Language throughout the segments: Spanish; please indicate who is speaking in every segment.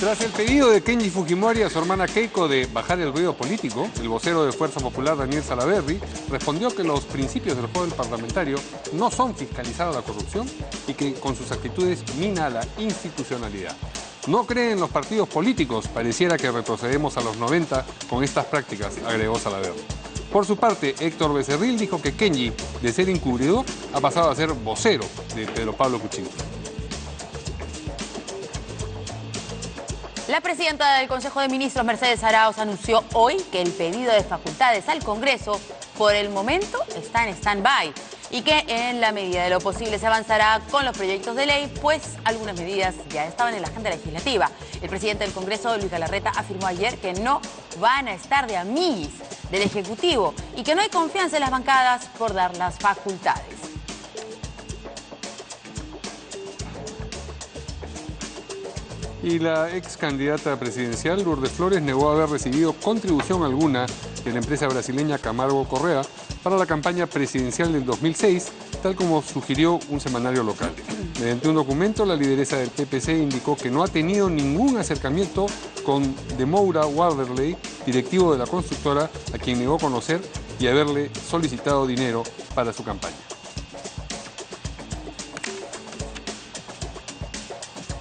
Speaker 1: Tras el pedido de Kenji Fujimori a su hermana Keiko de bajar el ruido político, el vocero de Fuerza Popular, Daniel Salaverry, respondió que los principios del juego parlamentario no son fiscalizar a la corrupción y que con sus actitudes mina la institucionalidad. No cree en los partidos políticos, pareciera que retrocedemos a los 90 con estas prácticas, agregó Salaverry. Por su parte, Héctor Becerril dijo que Kenji, de ser encubridor, ha pasado a ser vocero de Pedro Pablo Kuczynski.
Speaker 2: La presidenta del Consejo de Ministros, Mercedes Arauz, anunció hoy que el pedido de facultades al Congreso, por el momento, está en stand-by y que en la medida de lo posible se avanzará con los proyectos de ley, pues algunas medidas ya estaban en la agenda legislativa. El presidente del Congreso, Luis Galarreta, afirmó ayer que no van a estar de amiguis del Ejecutivo y que no hay confianza en las bancadas por dar las facultades.
Speaker 1: Y la ex candidata presidencial Lourdes Flores negó haber recibido contribución alguna de la empresa brasileña Camargo Correa para la campaña presidencial del 2006, tal como sugirió un semanario local. Mediante un documento, la lideresa del PPC indicó que no ha tenido ningún acercamiento con De Moura Waderley, directivo de la constructora, a quien negó conocer y haberle solicitado dinero para su campaña.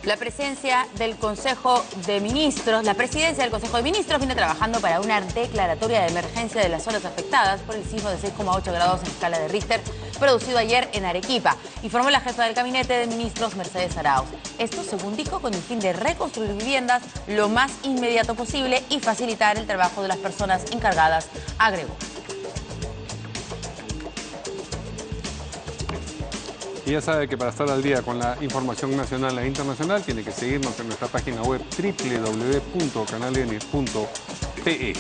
Speaker 2: La presidencia del Consejo de Ministros viene trabajando para una declaratoria de emergencia de las zonas afectadas por el sismo de 6,8 grados en escala de Richter producido ayer en Arequipa, informó la jefa del Gabinete de Ministros, Mercedes Arauz. Esto, según dijo, con el fin de reconstruir viviendas lo más inmediato posible y facilitar el trabajo de las personas encargadas, agregó.
Speaker 1: Y ya sabe que para estar al día con la información nacional e internacional tiene que seguirnos en nuestra página web www.canaln.pe.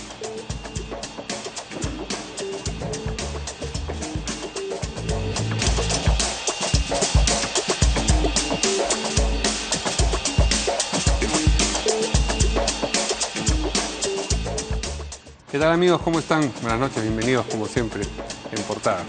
Speaker 1: ¿Qué tal, amigos? ¿Cómo están? Buenas noches, bienvenidos como siempre en Portada.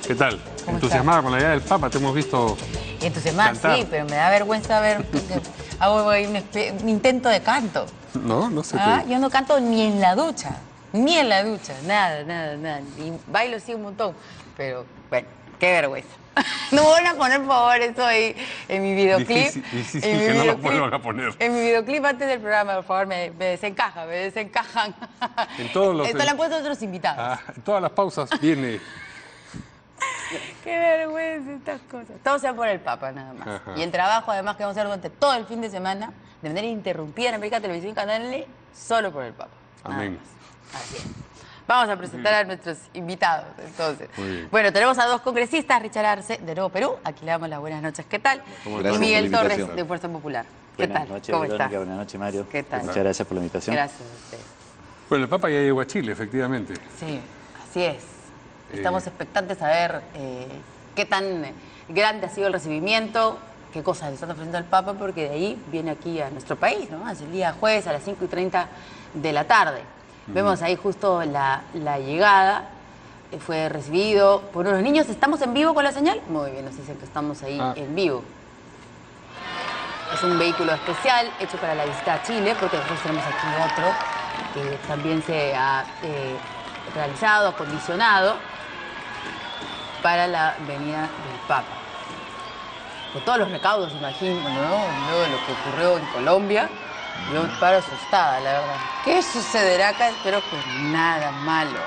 Speaker 1: ¿Qué tal? Entusiasmada con la idea del Papa, te hemos visto
Speaker 2: entusiasmada, cantar. Sí, pero me da vergüenza ver porque hago un intento de canto.
Speaker 1: No, no sé.
Speaker 2: Yo no canto ni en la ducha, nada. Y bailo sí un montón, pero bueno, qué vergüenza. No me van a poner, por favor, eso ahí en mi videoclip.
Speaker 1: Difícil que no lo vuelvan a poner.
Speaker 2: En mi videoclip antes del programa, por favor, me desencajan.
Speaker 1: En todos los...
Speaker 2: Esto lo han puesto otros invitados.
Speaker 1: En todas las pausas viene...
Speaker 2: Qué vergüenza estas cosas. Todo sea por el Papa, nada más.
Speaker 1: Ajá.
Speaker 2: Y el trabajo, además, que vamos a hacer durante todo el fin de semana, de manera interrumpida en América Televisión y Canal N, solo por el Papa.
Speaker 1: Amén.
Speaker 2: Así es. Vamos a presentar a nuestros invitados, entonces. Bueno, tenemos a dos congresistas, Richard Arce, de Nuevo Perú. Aquí le damos las buenas noches. ¿Qué tal? Y Miguel Torres, de Fuerza Popular. ¿Qué tal?
Speaker 3: Buenas noches,
Speaker 2: ¿Cómo
Speaker 3: Verónica.
Speaker 2: está?
Speaker 3: Buenas noches, Mario.
Speaker 2: ¿Qué tal?
Speaker 3: Muchas gracias por la invitación.
Speaker 2: Gracias a ustedes.
Speaker 1: Bueno, el Papa ya llegó a Chile, efectivamente.
Speaker 2: Sí, así es. Estamos expectantes a ver qué tan grande ha sido el recibimiento, qué cosas le están ofreciendo al Papa, porque de ahí viene aquí a nuestro país, ¿no? Es el día jueves a las 5:30 de la tarde. Vemos ahí justo la llegada, fue recibido por unos niños. ¿Estamos en vivo con la señal? Muy bien, nos dicen que estamos ahí en vivo. Es un vehículo especial hecho para la visita a Chile, porque nosotros tenemos aquí otro que también se ha realizado, acondicionado para la venida del Papa. Con todos los recaudos, imagino, ¿no? Luego de lo que ocurrió en Colombia, yo me paro asustada, la verdad. ¿Qué sucederá acá? Espero que nada malo.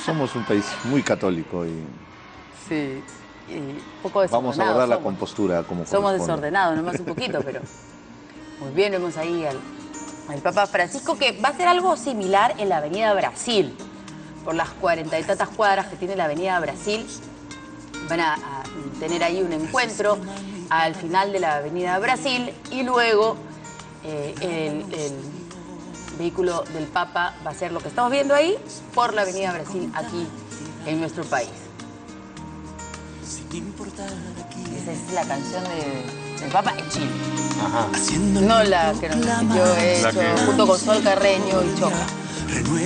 Speaker 4: Somos un país muy católico y...
Speaker 2: Sí, y un poco desordenado.
Speaker 4: Vamos a guardar la compostura como
Speaker 2: somos
Speaker 4: corresponde.
Speaker 2: desordenados, nomás un poquito, pero muy bien. Vemos ahí al Papa Francisco, que va a hacer algo similar en la Avenida Brasil. Por las 40 y tantas cuadras que tiene la Avenida Brasil, van a tener ahí un encuentro al final de la Avenida Brasil y luego el vehículo del Papa va a hacer lo que estamos viendo ahí por la Avenida Brasil aquí en nuestro país. Esa es la canción del Papa en Chile.
Speaker 1: Ajá.
Speaker 2: No la que yo he hecho junto con Sol Carreño y Choca.
Speaker 1: Federico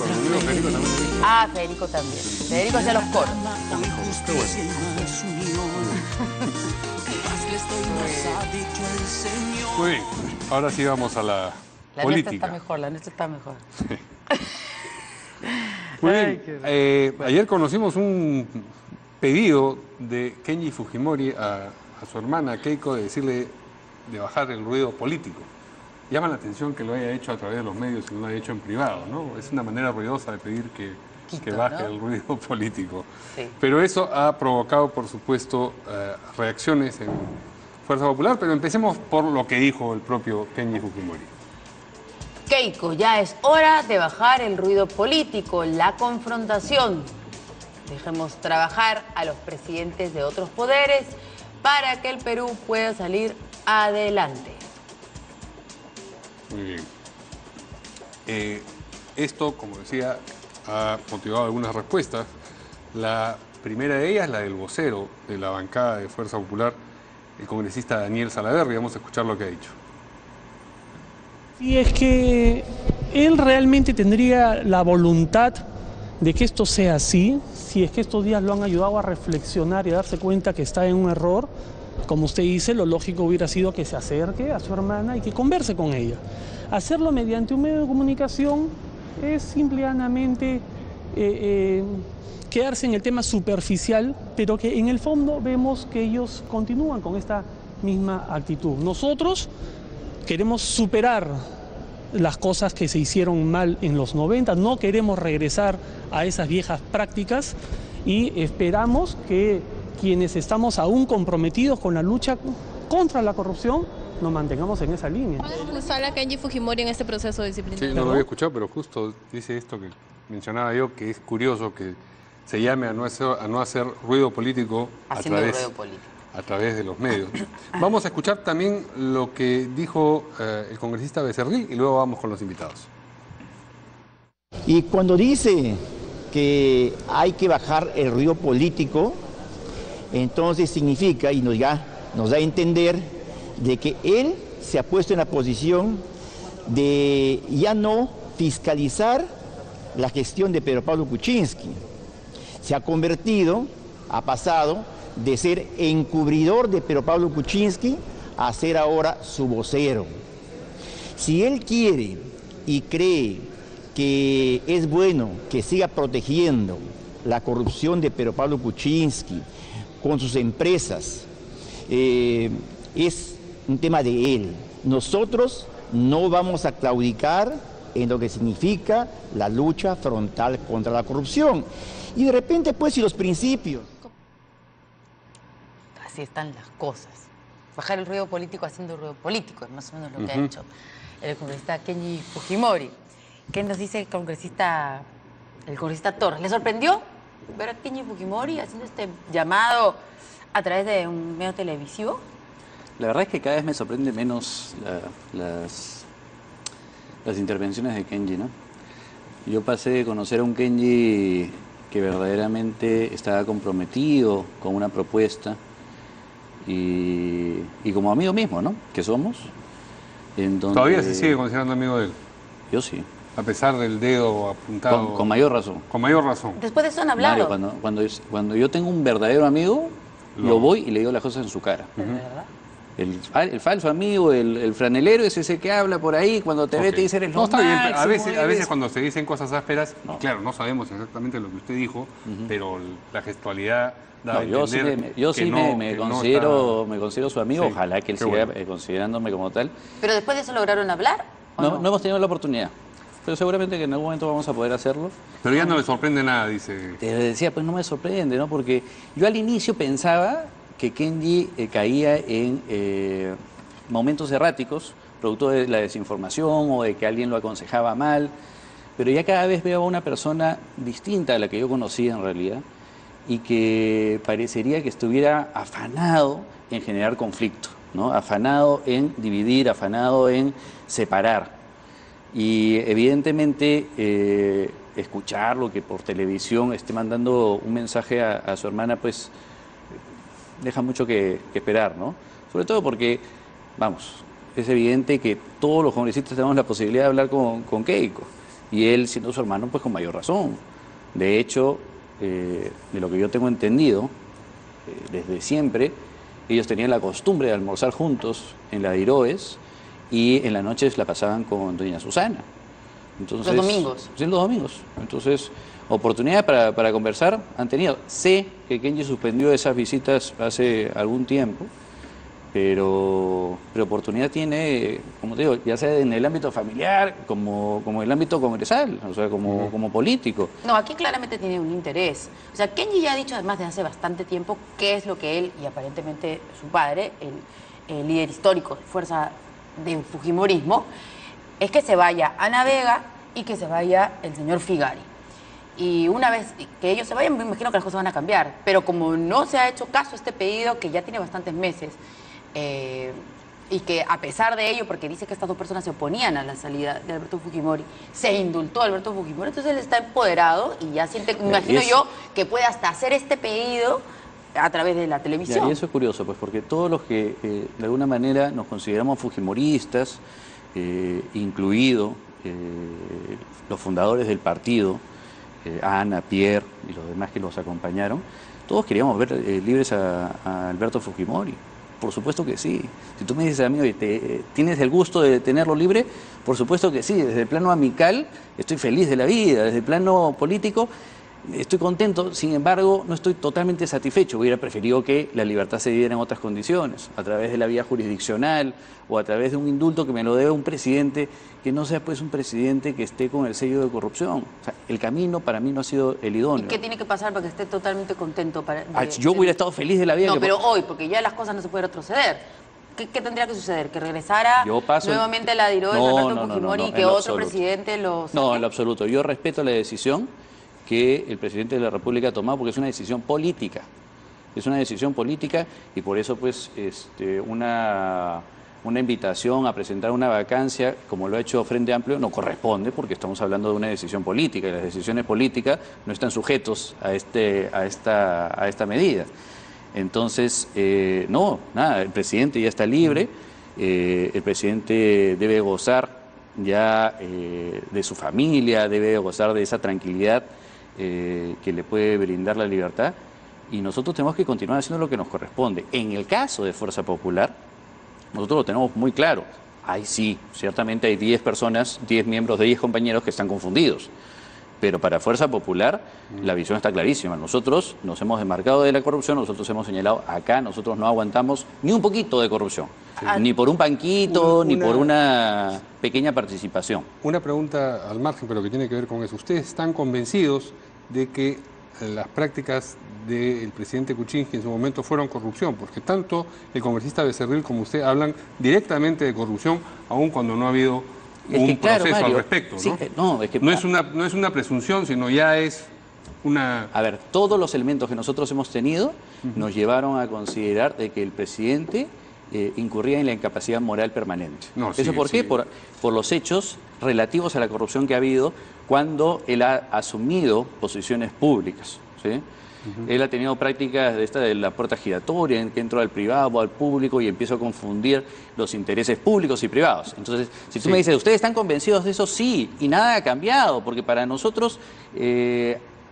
Speaker 1: también.
Speaker 2: Federico también. Federico hacía los coros.
Speaker 1: Muy bien, ahora sí vamos a la política.
Speaker 2: Nuestra está mejor, la nuestra está mejor.
Speaker 1: Muy bien, ayer conocimos un pedido de Kenji Fujimori a su hermana Keiko de decirle de bajar el ruido político. Llama la atención que lo haya hecho a través de los medios y no lo haya hecho en privado, ¿no? Es una manera ruidosa de pedir que baje, ¿no?, el ruido político. Sí. Pero eso ha provocado, por supuesto, reacciones en Fuerza Popular, pero empecemos por lo que dijo el propio Kenji Fujimori.
Speaker 2: Keiko, ya es hora de bajar el ruido político, la confrontación. Dejemos trabajar a los presidentes de otros poderes para que el Perú pueda salir adelante.
Speaker 1: Muy bien. Esto, como decía, ha motivado algunas respuestas. La primera de ellas, la del vocero de la bancada de Fuerza Popular, el congresista Daniel Salaverry. Vamos a escuchar lo que ha dicho.
Speaker 3: Y es que él realmente tendría la voluntad de que esto sea así, si es que estos días lo han ayudado a reflexionar y a darse cuenta que está en un error. Como usted dice, lo lógico hubiera sido que se acerque a su hermana y que converse con ella. Hacerlo mediante un medio de comunicación es simplemente quedarse en el tema superficial, pero que en el fondo vemos que ellos continúan con esta misma actitud. Nosotros queremos superar las cosas que se hicieron mal en los 90, no queremos regresar a esas viejas prácticas y esperamos que quienes estamos aún comprometidos con la lucha contra la corrupción nos mantengamos en esa línea.
Speaker 5: ¿Puede expulsar a Kenji Fujimori en este proceso disciplinario?
Speaker 1: Sí, no lo había escuchado, pero justo dice esto que mencionaba yo, que es curioso que se llame a no hacer ruido político a través de los medios. Vamos a escuchar también lo que dijo el congresista Becerril y luego vamos con los invitados.
Speaker 6: Y cuando dice que hay que bajar el ruido político, entonces significa, y nos da a entender, de que él se ha puesto en la posición de ya no fiscalizar la gestión de Pedro Pablo Kuczynski. Se ha pasado de ser encubridor de Pedro Pablo Kuczynski a ser ahora su vocero. Si él quiere y cree que es bueno que siga protegiendo la corrupción de Pedro Pablo Kuczynski con sus empresas, es un tema de él. Nosotros no vamos a claudicar en lo que significa la lucha frontal contra la corrupción. Y de repente, pues, si los principios...
Speaker 2: Así están las cosas. Bajar el ruido político haciendo ruido político, es más o menos lo que ha hecho el congresista Kenji Fujimori. ¿Qué nos dice el congresista Torres? ¿Le sorprendió ver a Kenji Fujimori haciendo este llamado a través de un medio televisivo?
Speaker 7: La verdad es que cada vez me sorprende menos las intervenciones de Kenji, ¿no? Yo pasé de conocer a un Kenji que verdaderamente estaba comprometido con una propuesta y como amigo mismo, ¿no? Que somos. Entonces,
Speaker 1: ¿todavía se sigue considerando amigo de él?
Speaker 7: Yo sí.
Speaker 1: A pesar del dedo apuntado.
Speaker 7: Con mayor razón.
Speaker 1: Con mayor razón.
Speaker 2: Después de eso han hablado.
Speaker 7: Mario, cuando yo tengo un verdadero amigo, lo voy y le digo las cosas en su cara.
Speaker 2: ¿Verdad?
Speaker 7: El falso amigo, el franelero es ese que habla por ahí, cuando te ve te dice eres lo
Speaker 1: está bien,
Speaker 7: máximo,
Speaker 1: a veces cuando se dicen cosas ásperas, claro, no sabemos exactamente lo que usted dijo, pero la gestualidad da a entender
Speaker 7: yo sí me considero su amigo,
Speaker 1: sí,
Speaker 7: ojalá que él siga considerándome como tal.
Speaker 2: ¿Pero después de eso lograron hablar?
Speaker 7: No hemos tenido la oportunidad, pero seguramente que en algún momento vamos a poder hacerlo.
Speaker 1: Pero ya no le sorprende nada, dice.
Speaker 7: Te decía, pues no me sorprende, ¿no? Porque yo al inicio pensaba que Kenji caía en momentos erráticos, producto de la desinformación o de que alguien lo aconsejaba mal, pero ya cada vez veo a una persona distinta a la que yo conocía en realidad y que parecería que estuviera afanado en generar conflicto, ¿no? Afanado en dividir, afanado en separar. Y evidentemente escucharlo, que por televisión esté mandando un mensaje a su hermana, pues deja mucho que esperar, ¿no? Sobre todo porque, vamos, es evidente que todos los congresistas tenemos la posibilidad de hablar con Keiko. Y él, siendo su hermano, pues con mayor razón. De hecho, de lo que yo tengo entendido, desde siempre, ellos tenían la costumbre de almorzar juntos en la Iroes y en las noches la pasaban con doña Susana. Entonces,
Speaker 2: los domingos.
Speaker 7: Sí, los domingos. Entonces, oportunidad para conversar han tenido. Sé que Kenji suspendió esas visitas hace algún tiempo, pero oportunidad tiene, como te digo, ya sea en el ámbito familiar como en el ámbito congresal, o sea, como político.
Speaker 2: No, aquí claramente tiene un interés. O sea, Kenji ya ha dicho además de hace bastante tiempo qué es lo que él y aparentemente su padre, el líder histórico de fuerza del fujimorismo, es que se vaya Ana Vega y que se vaya el señor Figari. Y una vez que ellos se vayan, me imagino que las cosas van a cambiar. Pero como no se ha hecho caso a este pedido, que ya tiene bastantes meses, y que a pesar de ello, porque dice que estas dos personas se oponían a la salida de Alberto Fujimori, se indultó a Alberto Fujimori, entonces él está empoderado y ya siente, me imagino yo, que puede hasta hacer este pedido a través de la televisión.
Speaker 7: Ya, y eso es curioso, pues porque todos los que de alguna manera nos consideramos fujimoristas, incluido los fundadores del partido, Ana, Pierre y los demás que los acompañaron, todos queríamos ver libres a Alberto Fujimori. Por supuesto que sí. Si tú me dices, amigo, ¿tienes el gusto de tenerlo libre? Por supuesto que sí. Desde el plano amical estoy feliz de la vida. Desde el plano político estoy contento. Sin embargo, no estoy totalmente satisfecho. Hubiera preferido que la libertad se diera en otras condiciones, a través de la vía jurisdiccional o a través de un indulto que me lo debe un presidente que no sea pues un presidente que esté con el sello de corrupción. O sea, el camino para mí no ha sido el idóneo.
Speaker 2: ¿Y qué tiene que pasar para que esté totalmente contento?
Speaker 7: Yo hubiera estado feliz de la vida.
Speaker 2: No, pero hoy, porque ya las cosas no se pueden retroceder. ¿Qué tendría que suceder? ¿Que regresara nuevamente la DIRO de Alberto Fujimori y que otro presidente lo saque?
Speaker 7: No, en lo absoluto. Yo respeto la decisión que el presidente de la República ha tomado porque es una decisión política. Es una decisión política y por eso pues una invitación a presentar una vacancia, como lo ha hecho Frente Amplio, no corresponde porque estamos hablando de una decisión política y las decisiones políticas no están sujetos a esta medida. Entonces, no, nada, el presidente ya está libre, el presidente debe gozar ya de su familia, debe gozar de esa tranquilidad que le puede brindar la libertad y nosotros tenemos que continuar haciendo lo que nos corresponde. En el caso de Fuerza Popular, nosotros lo tenemos muy claro. Ahí sí, ciertamente hay 10 personas, 10 miembros de 10 compañeros que están confundidos. Pero para Fuerza Popular la visión está clarísima. Nosotros nos hemos desmarcado de la corrupción, nosotros hemos señalado acá, nosotros no aguantamos ni un poquito de corrupción. Sí. Ni por un banquito, ni por una pequeña participación.
Speaker 1: Una pregunta al margen, pero que tiene que ver con eso. ¿Ustedes están convencidos de que las prácticas del presidente Kuczynski en su momento fueron corrupción? Porque tanto el congresista Becerril como usted hablan directamente de corrupción, aun cuando no ha habido un proceso Mario, al respecto, ¿no?
Speaker 7: Sí,
Speaker 1: no es una presunción, sino ya es una...
Speaker 7: A ver, todos los elementos que nosotros hemos tenido nos llevaron a considerar de que el presidente incurría en la incapacidad moral permanente. No, ¿eso por qué? Por los hechos relativos a la corrupción que ha habido cuando él ha asumido posiciones públicas, ¿sí? Él ha tenido prácticas de la puerta giratoria, en que entró al privado o al público y empiezo a confundir los intereses públicos y privados. Entonces, si tú me dices, ¿ustedes están convencidos de eso? Sí, y nada ha cambiado, porque para nosotros,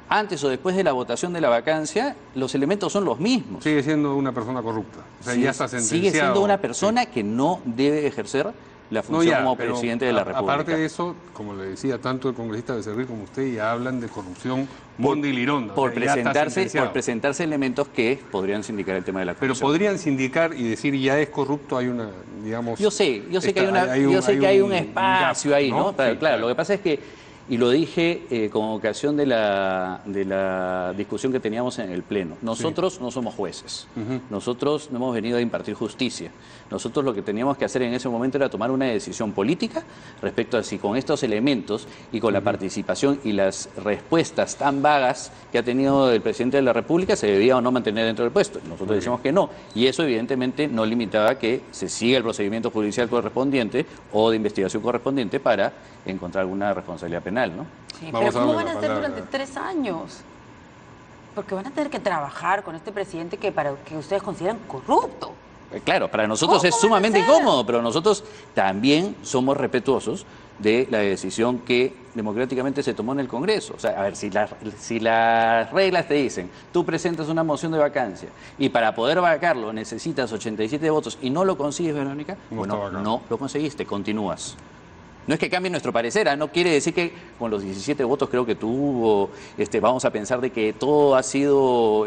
Speaker 7: antes o después de la votación de la vacancia, los elementos son los mismos.
Speaker 1: Sigue siendo una persona corrupta. O sea, ya está sentenciado.
Speaker 7: Sigue siendo una persona que no debe ejercer la función como presidente de la República.
Speaker 1: Aparte de eso, como le decía, tanto el congresista Becerril como usted ya hablan de corrupción Bondi y Lironda.
Speaker 7: Por presentarse elementos que podrían sindicar el tema de la corrupción.
Speaker 1: Pero podrían sindicar y decir ya es corrupto, hay una, digamos...
Speaker 7: Yo sé que hay un espacio ahí, ¿no? Sí, claro, lo que pasa es que, y lo dije con ocasión de la discusión que teníamos en el Pleno, nosotros no somos jueces, nosotros no hemos venido a impartir justicia. Nosotros lo que teníamos que hacer en ese momento era tomar una decisión política respecto a si con estos elementos y con la participación y las respuestas tan vagas que ha tenido el presidente de la República se debía o no mantener dentro del puesto. Nosotros decimos que no, y eso evidentemente no limitaba que se siga el procedimiento judicial correspondiente o de investigación correspondiente para encontrar alguna responsabilidad penal, ¿no?
Speaker 2: Sí, pero ¿cómo van a hacer durante 3 años? Porque van a tener que trabajar con este presidente que ustedes consideran corrupto.
Speaker 7: Claro, para nosotros es sumamente incómodo, pero nosotros también somos respetuosos de la decisión que democráticamente se tomó en el Congreso. O sea, a ver, si las reglas te dicen, tú presentas una moción de vacancia y para poder vacarlo necesitas 87 votos y no lo consigues, Verónica, bueno, no lo conseguiste, continúas. No es que cambie nuestro parecer, no quiere decir que con los 17 votos creo que tuvo, vamos a pensar de que todo ha sido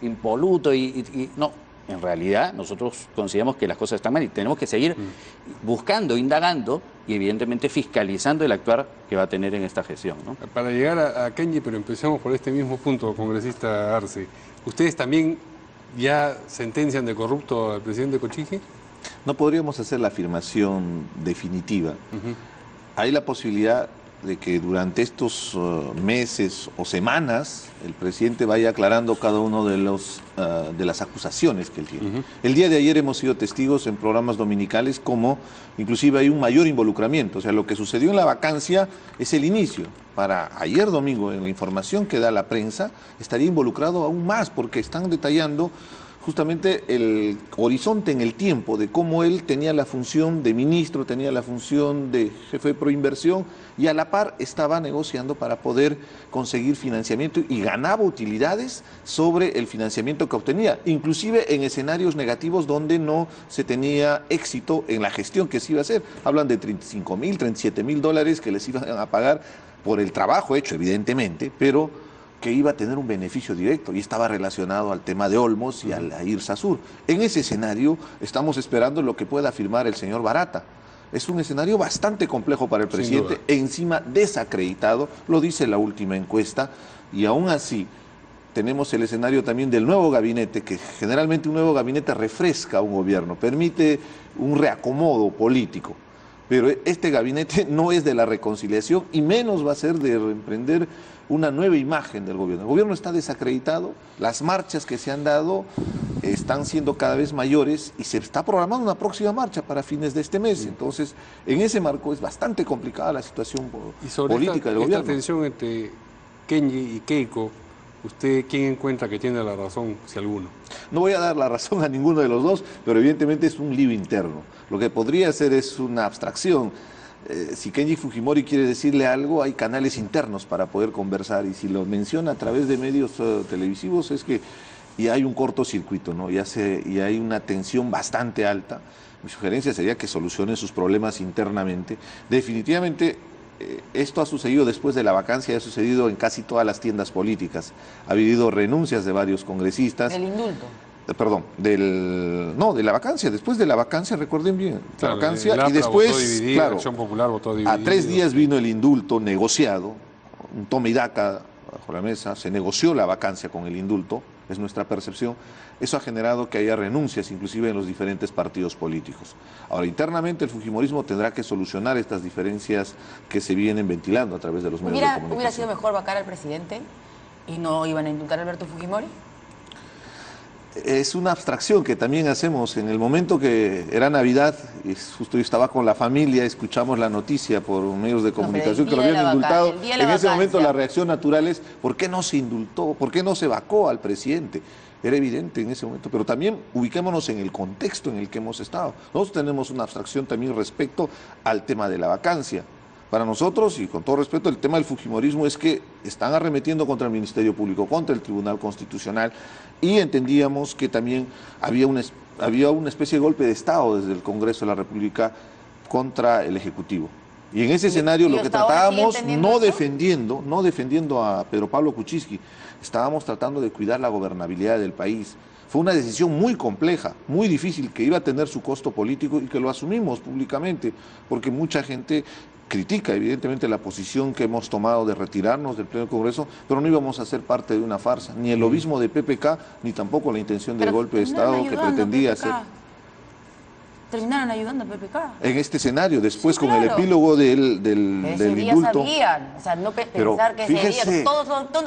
Speaker 7: impoluto y no. En realidad, nosotros consideramos que las cosas están mal y tenemos que seguir buscando, indagando y evidentemente fiscalizando el actuar que va a tener en esta gestión, ¿no?
Speaker 1: Para llegar a Kenji, pero empecemos por este mismo punto, congresista Arce. ¿Ustedes también ya sentencian de corrupto al presidente Kuczynski?
Speaker 4: No podríamos hacer la afirmación definitiva. Hay la posibilidad de que durante estos meses o semanas el presidente vaya aclarando cada uno de las acusaciones que él tiene. El día de ayer hemos sido testigos en programas dominicales como inclusive hay un mayor involucramiento. O sea, lo que sucedió en la vacancia es el inicio. Para ayer domingo, en la información que da la prensa, estaría involucrado aún más porque están detallando justamente el horizonte en el tiempo de cómo él tenía la función de ministro, tenía la función de jefe de proinversión y a la par estaba negociando para poder conseguir financiamiento y ganaba utilidades sobre el financiamiento que obtenía, inclusive en escenarios negativos donde no se tenía éxito en la gestión que se iba a hacer. Hablan de $35,000, $37,000 que les iban a pagar por el trabajo hecho, evidentemente, pero que iba a tener un beneficio directo y estaba relacionado al tema de Olmos y al IRSA Sur. En ese escenario estamos esperando lo que pueda afirmar el señor Barata. Es un escenario bastante complejo para el presidente, encima desacreditado, lo dice la última encuesta, y aún así tenemos el escenario también del nuevo gabinete, que generalmente un nuevo gabinete refresca a un gobierno, permite un reacomodo político. Pero este gabinete no es de la reconciliación y menos va a ser de emprender una nueva imagen del gobierno. El gobierno está desacreditado, las marchas que se han dado están siendo cada vez mayores y se está programando una próxima marcha para fines de este mes. Entonces, en ese marco es bastante complicada la situación política del gobierno.
Speaker 1: Esta tensión entre Kenji y Keiko, ¿usted quién encuentra que tiene la razón, si alguno?
Speaker 4: No voy a dar la razón a ninguno de los dos, pero evidentemente es un lío interno. Lo que podría ser es una abstracción. Si Kenji Fujimori quiere decirle algo, hay canales internos para poder conversar, y si lo menciona a través de medios televisivos es que ya hay un cortocircuito, ¿no? Ya hay una tensión bastante alta. Mi sugerencia sería que solucionen sus problemas internamente. Definitivamente esto ha sucedido después de la vacancia, ha sucedido en casi todas las tiendas políticas. Ha habido renuncias de varios congresistas.
Speaker 2: El indulto.
Speaker 4: Perdón, de la vacancia, después de la vacancia, recuerden bien,
Speaker 1: claro,
Speaker 4: la vacancia,
Speaker 1: y
Speaker 4: después,
Speaker 1: votó dividido,
Speaker 4: claro,
Speaker 1: Acción Popular votó dividido.
Speaker 4: a 3 días vino el indulto negociado, un toma y daca bajo la mesa, se negoció la vacancia con el indulto, es nuestra percepción. Eso ha generado que haya renuncias, inclusive en los diferentes partidos políticos. Ahora, internamente el fujimorismo tendrá que solucionar estas diferencias que se vienen ventilando a través de los medios de comunicación.
Speaker 2: ¿Hubiera sido mejor vacar al presidente y no iban a indultar a Alberto Fujimori?
Speaker 4: Es una abstracción que también hacemos. En el momento que era Navidad, y justo yo estaba con la familia, escuchamos la noticia por medios de comunicación que lo habían indultado. En ese momento la reacción natural es, ¿por qué no se indultó? ¿Por qué no se vacó al presidente? Era evidente en ese momento, pero también ubiquémonos en el contexto en el que hemos estado. Nosotros tenemos una abstracción también respecto al tema de la vacancia. Para nosotros, y con todo respeto, el tema del fujimorismo es que están arremetiendo contra el Ministerio Público, contra el Tribunal Constitucional, y entendíamos que también había una especie de golpe de Estado desde el Congreso de la República contra el Ejecutivo. Y en ese escenario lo que tratábamos, no defendiendo a Pedro Pablo Kuczynski, estábamos tratando de cuidar la gobernabilidad del país. Fue una decisión muy compleja, muy difícil, que iba a tener su costo político y que lo asumimos públicamente, porque mucha gente critica evidentemente la posición que hemos tomado de retirarnos del Pleno del Congreso, pero no íbamos a ser parte de una farsa, ni el lobismo de PPK, ni tampoco la intención del golpe de Estado que pretendía hacer.
Speaker 2: Terminaron ayudando a PPK.
Speaker 4: En este escenario, después sí, claro, con el epílogo del indulto.
Speaker 2: Sabían, o sea, no
Speaker 4: pero
Speaker 2: pensar que
Speaker 4: fíjese,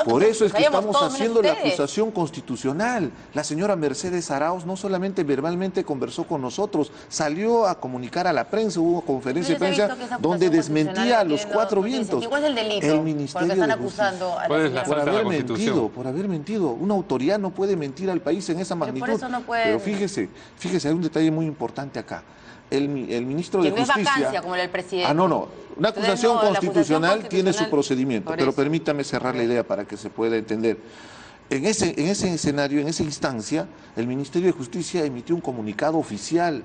Speaker 4: por eso es que estamos haciendo la
Speaker 2: ustedes.
Speaker 4: acusación constitucional. La señora Mercedes Arauz no solamente verbalmente conversó con nosotros, salió a comunicar a la prensa, hubo conferencia de prensa donde desmentía a los 4 vientos.
Speaker 2: ¿Cuál es el delito?
Speaker 4: El Ministerio
Speaker 2: porque están acusando a la
Speaker 4: por haber mentido. Una autoridad no puede mentir al país en esa magnitud.
Speaker 2: Por eso no puede...
Speaker 4: Pero fíjese, hay un detalle muy importante acá. el ministro de Justicia...
Speaker 2: Que no es vacancia como el presidente.
Speaker 4: Ah, no. Una acusación constitucional tiene su procedimiento, pero
Speaker 2: eso.
Speaker 4: permítame cerrar la idea para que se pueda entender. En ese escenario, en esa instancia, el Ministerio de Justicia emitió un comunicado oficial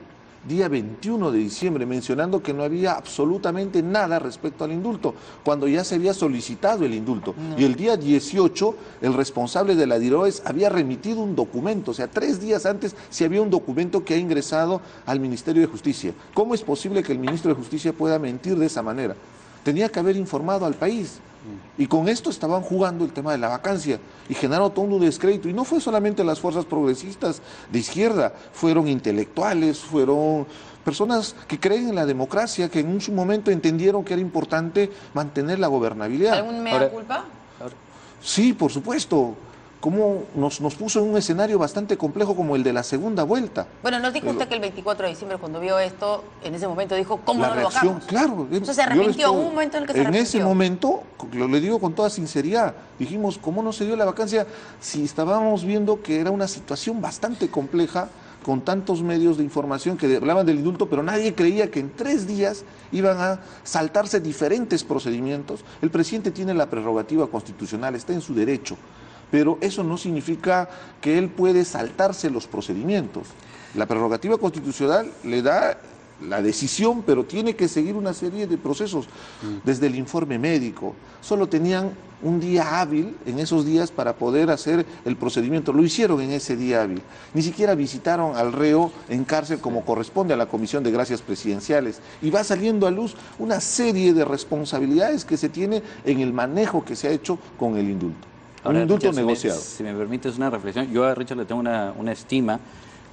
Speaker 4: día 21 de diciembre, mencionando que no había absolutamente nada respecto al indulto, cuando ya se había solicitado el indulto. Y el día 18, el responsable de la DIROES había remitido un documento, o sea, 3 días antes se había un documento que ha ingresado al Ministerio de Justicia. ¿Cómo es posible que el ministro de Justicia pueda mentir de esa manera? Tenía que haber informado al país. Y con esto estaban jugando el tema de la vacancia y generaron todo un descrédito. Y no fue solamente las fuerzas progresistas de izquierda, fueron intelectuales, fueron personas que creen en la democracia, que en su momento entendieron que era importante mantener la gobernabilidad.
Speaker 2: ¿Algún mea culpa?
Speaker 4: Sí, por supuesto. Cómo nos puso en un escenario bastante complejo como el de la segunda vuelta.
Speaker 2: Bueno, nos dijo usted que el 24 de diciembre, cuando vio esto, en ese momento dijo, ¿cómo
Speaker 4: la
Speaker 2: no lo
Speaker 4: reacción,
Speaker 2: bajamos?
Speaker 4: claro.
Speaker 2: Entonces se arrepintió, hubo un momento en el que se arrepintió.
Speaker 4: En ese momento, le digo con toda sinceridad, dijimos, ¿cómo no se dio la vacancia si estábamos viendo que era una situación bastante compleja, con tantos medios de información que hablaban del indulto, pero nadie creía que en 3 días iban a saltarse diferentes procedimientos? El presidente tiene la prerrogativa constitucional, está en su derecho, pero eso no significa que él puede saltarse los procedimientos. La prerrogativa constitucional le da la decisión, pero tiene que seguir una serie de procesos, desde el informe médico. Solo tenían un día hábil en esos días para poder hacer el procedimiento. Lo hicieron en ese día hábil. Ni siquiera visitaron al reo en cárcel como corresponde a la Comisión de Gracias Presidenciales. Y va saliendo a luz una serie de responsabilidades que se tiene en el manejo que se ha hecho con el indulto.
Speaker 7: Ahora,
Speaker 4: un indulto
Speaker 7: Richard,
Speaker 4: negociado.
Speaker 7: Si me permites una reflexión, yo a Richard le tengo una estima,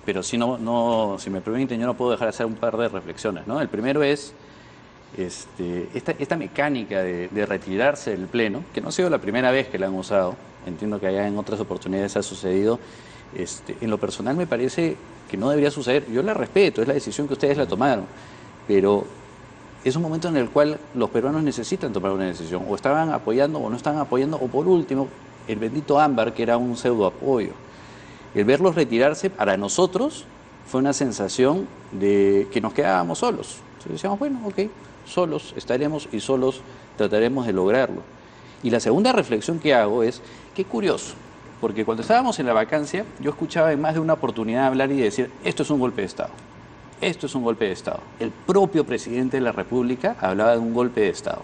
Speaker 7: pero si me permiten, yo no puedo dejar de hacer un par de reflexiones, ¿no? El primero es esta mecánica de retirarse del Pleno, que no ha sido la primera vez que la han usado, entiendo que allá en otras oportunidades ha sucedido. En lo personal me parece que no debería suceder. Yo la respeto, es la decisión que ustedes la tomaron, pero es un momento en el cual los peruanos necesitan tomar una decisión, o estaban apoyando o no estaban apoyando, o por último, el bendito ámbar, que era un pseudo apoyo. El verlos retirarse para nosotros fue una sensación de que nos quedábamos solos. Entonces decíamos, bueno, ok, solos estaremos y solos trataremos de lograrlo. Y la segunda reflexión que hago es, qué curioso, porque cuando estábamos en la vacancia, yo escuchaba en más de una oportunidad hablar y decir, esto es un golpe de Estado. Esto es un golpe de Estado. El propio presidente de la República hablaba de un golpe de Estado.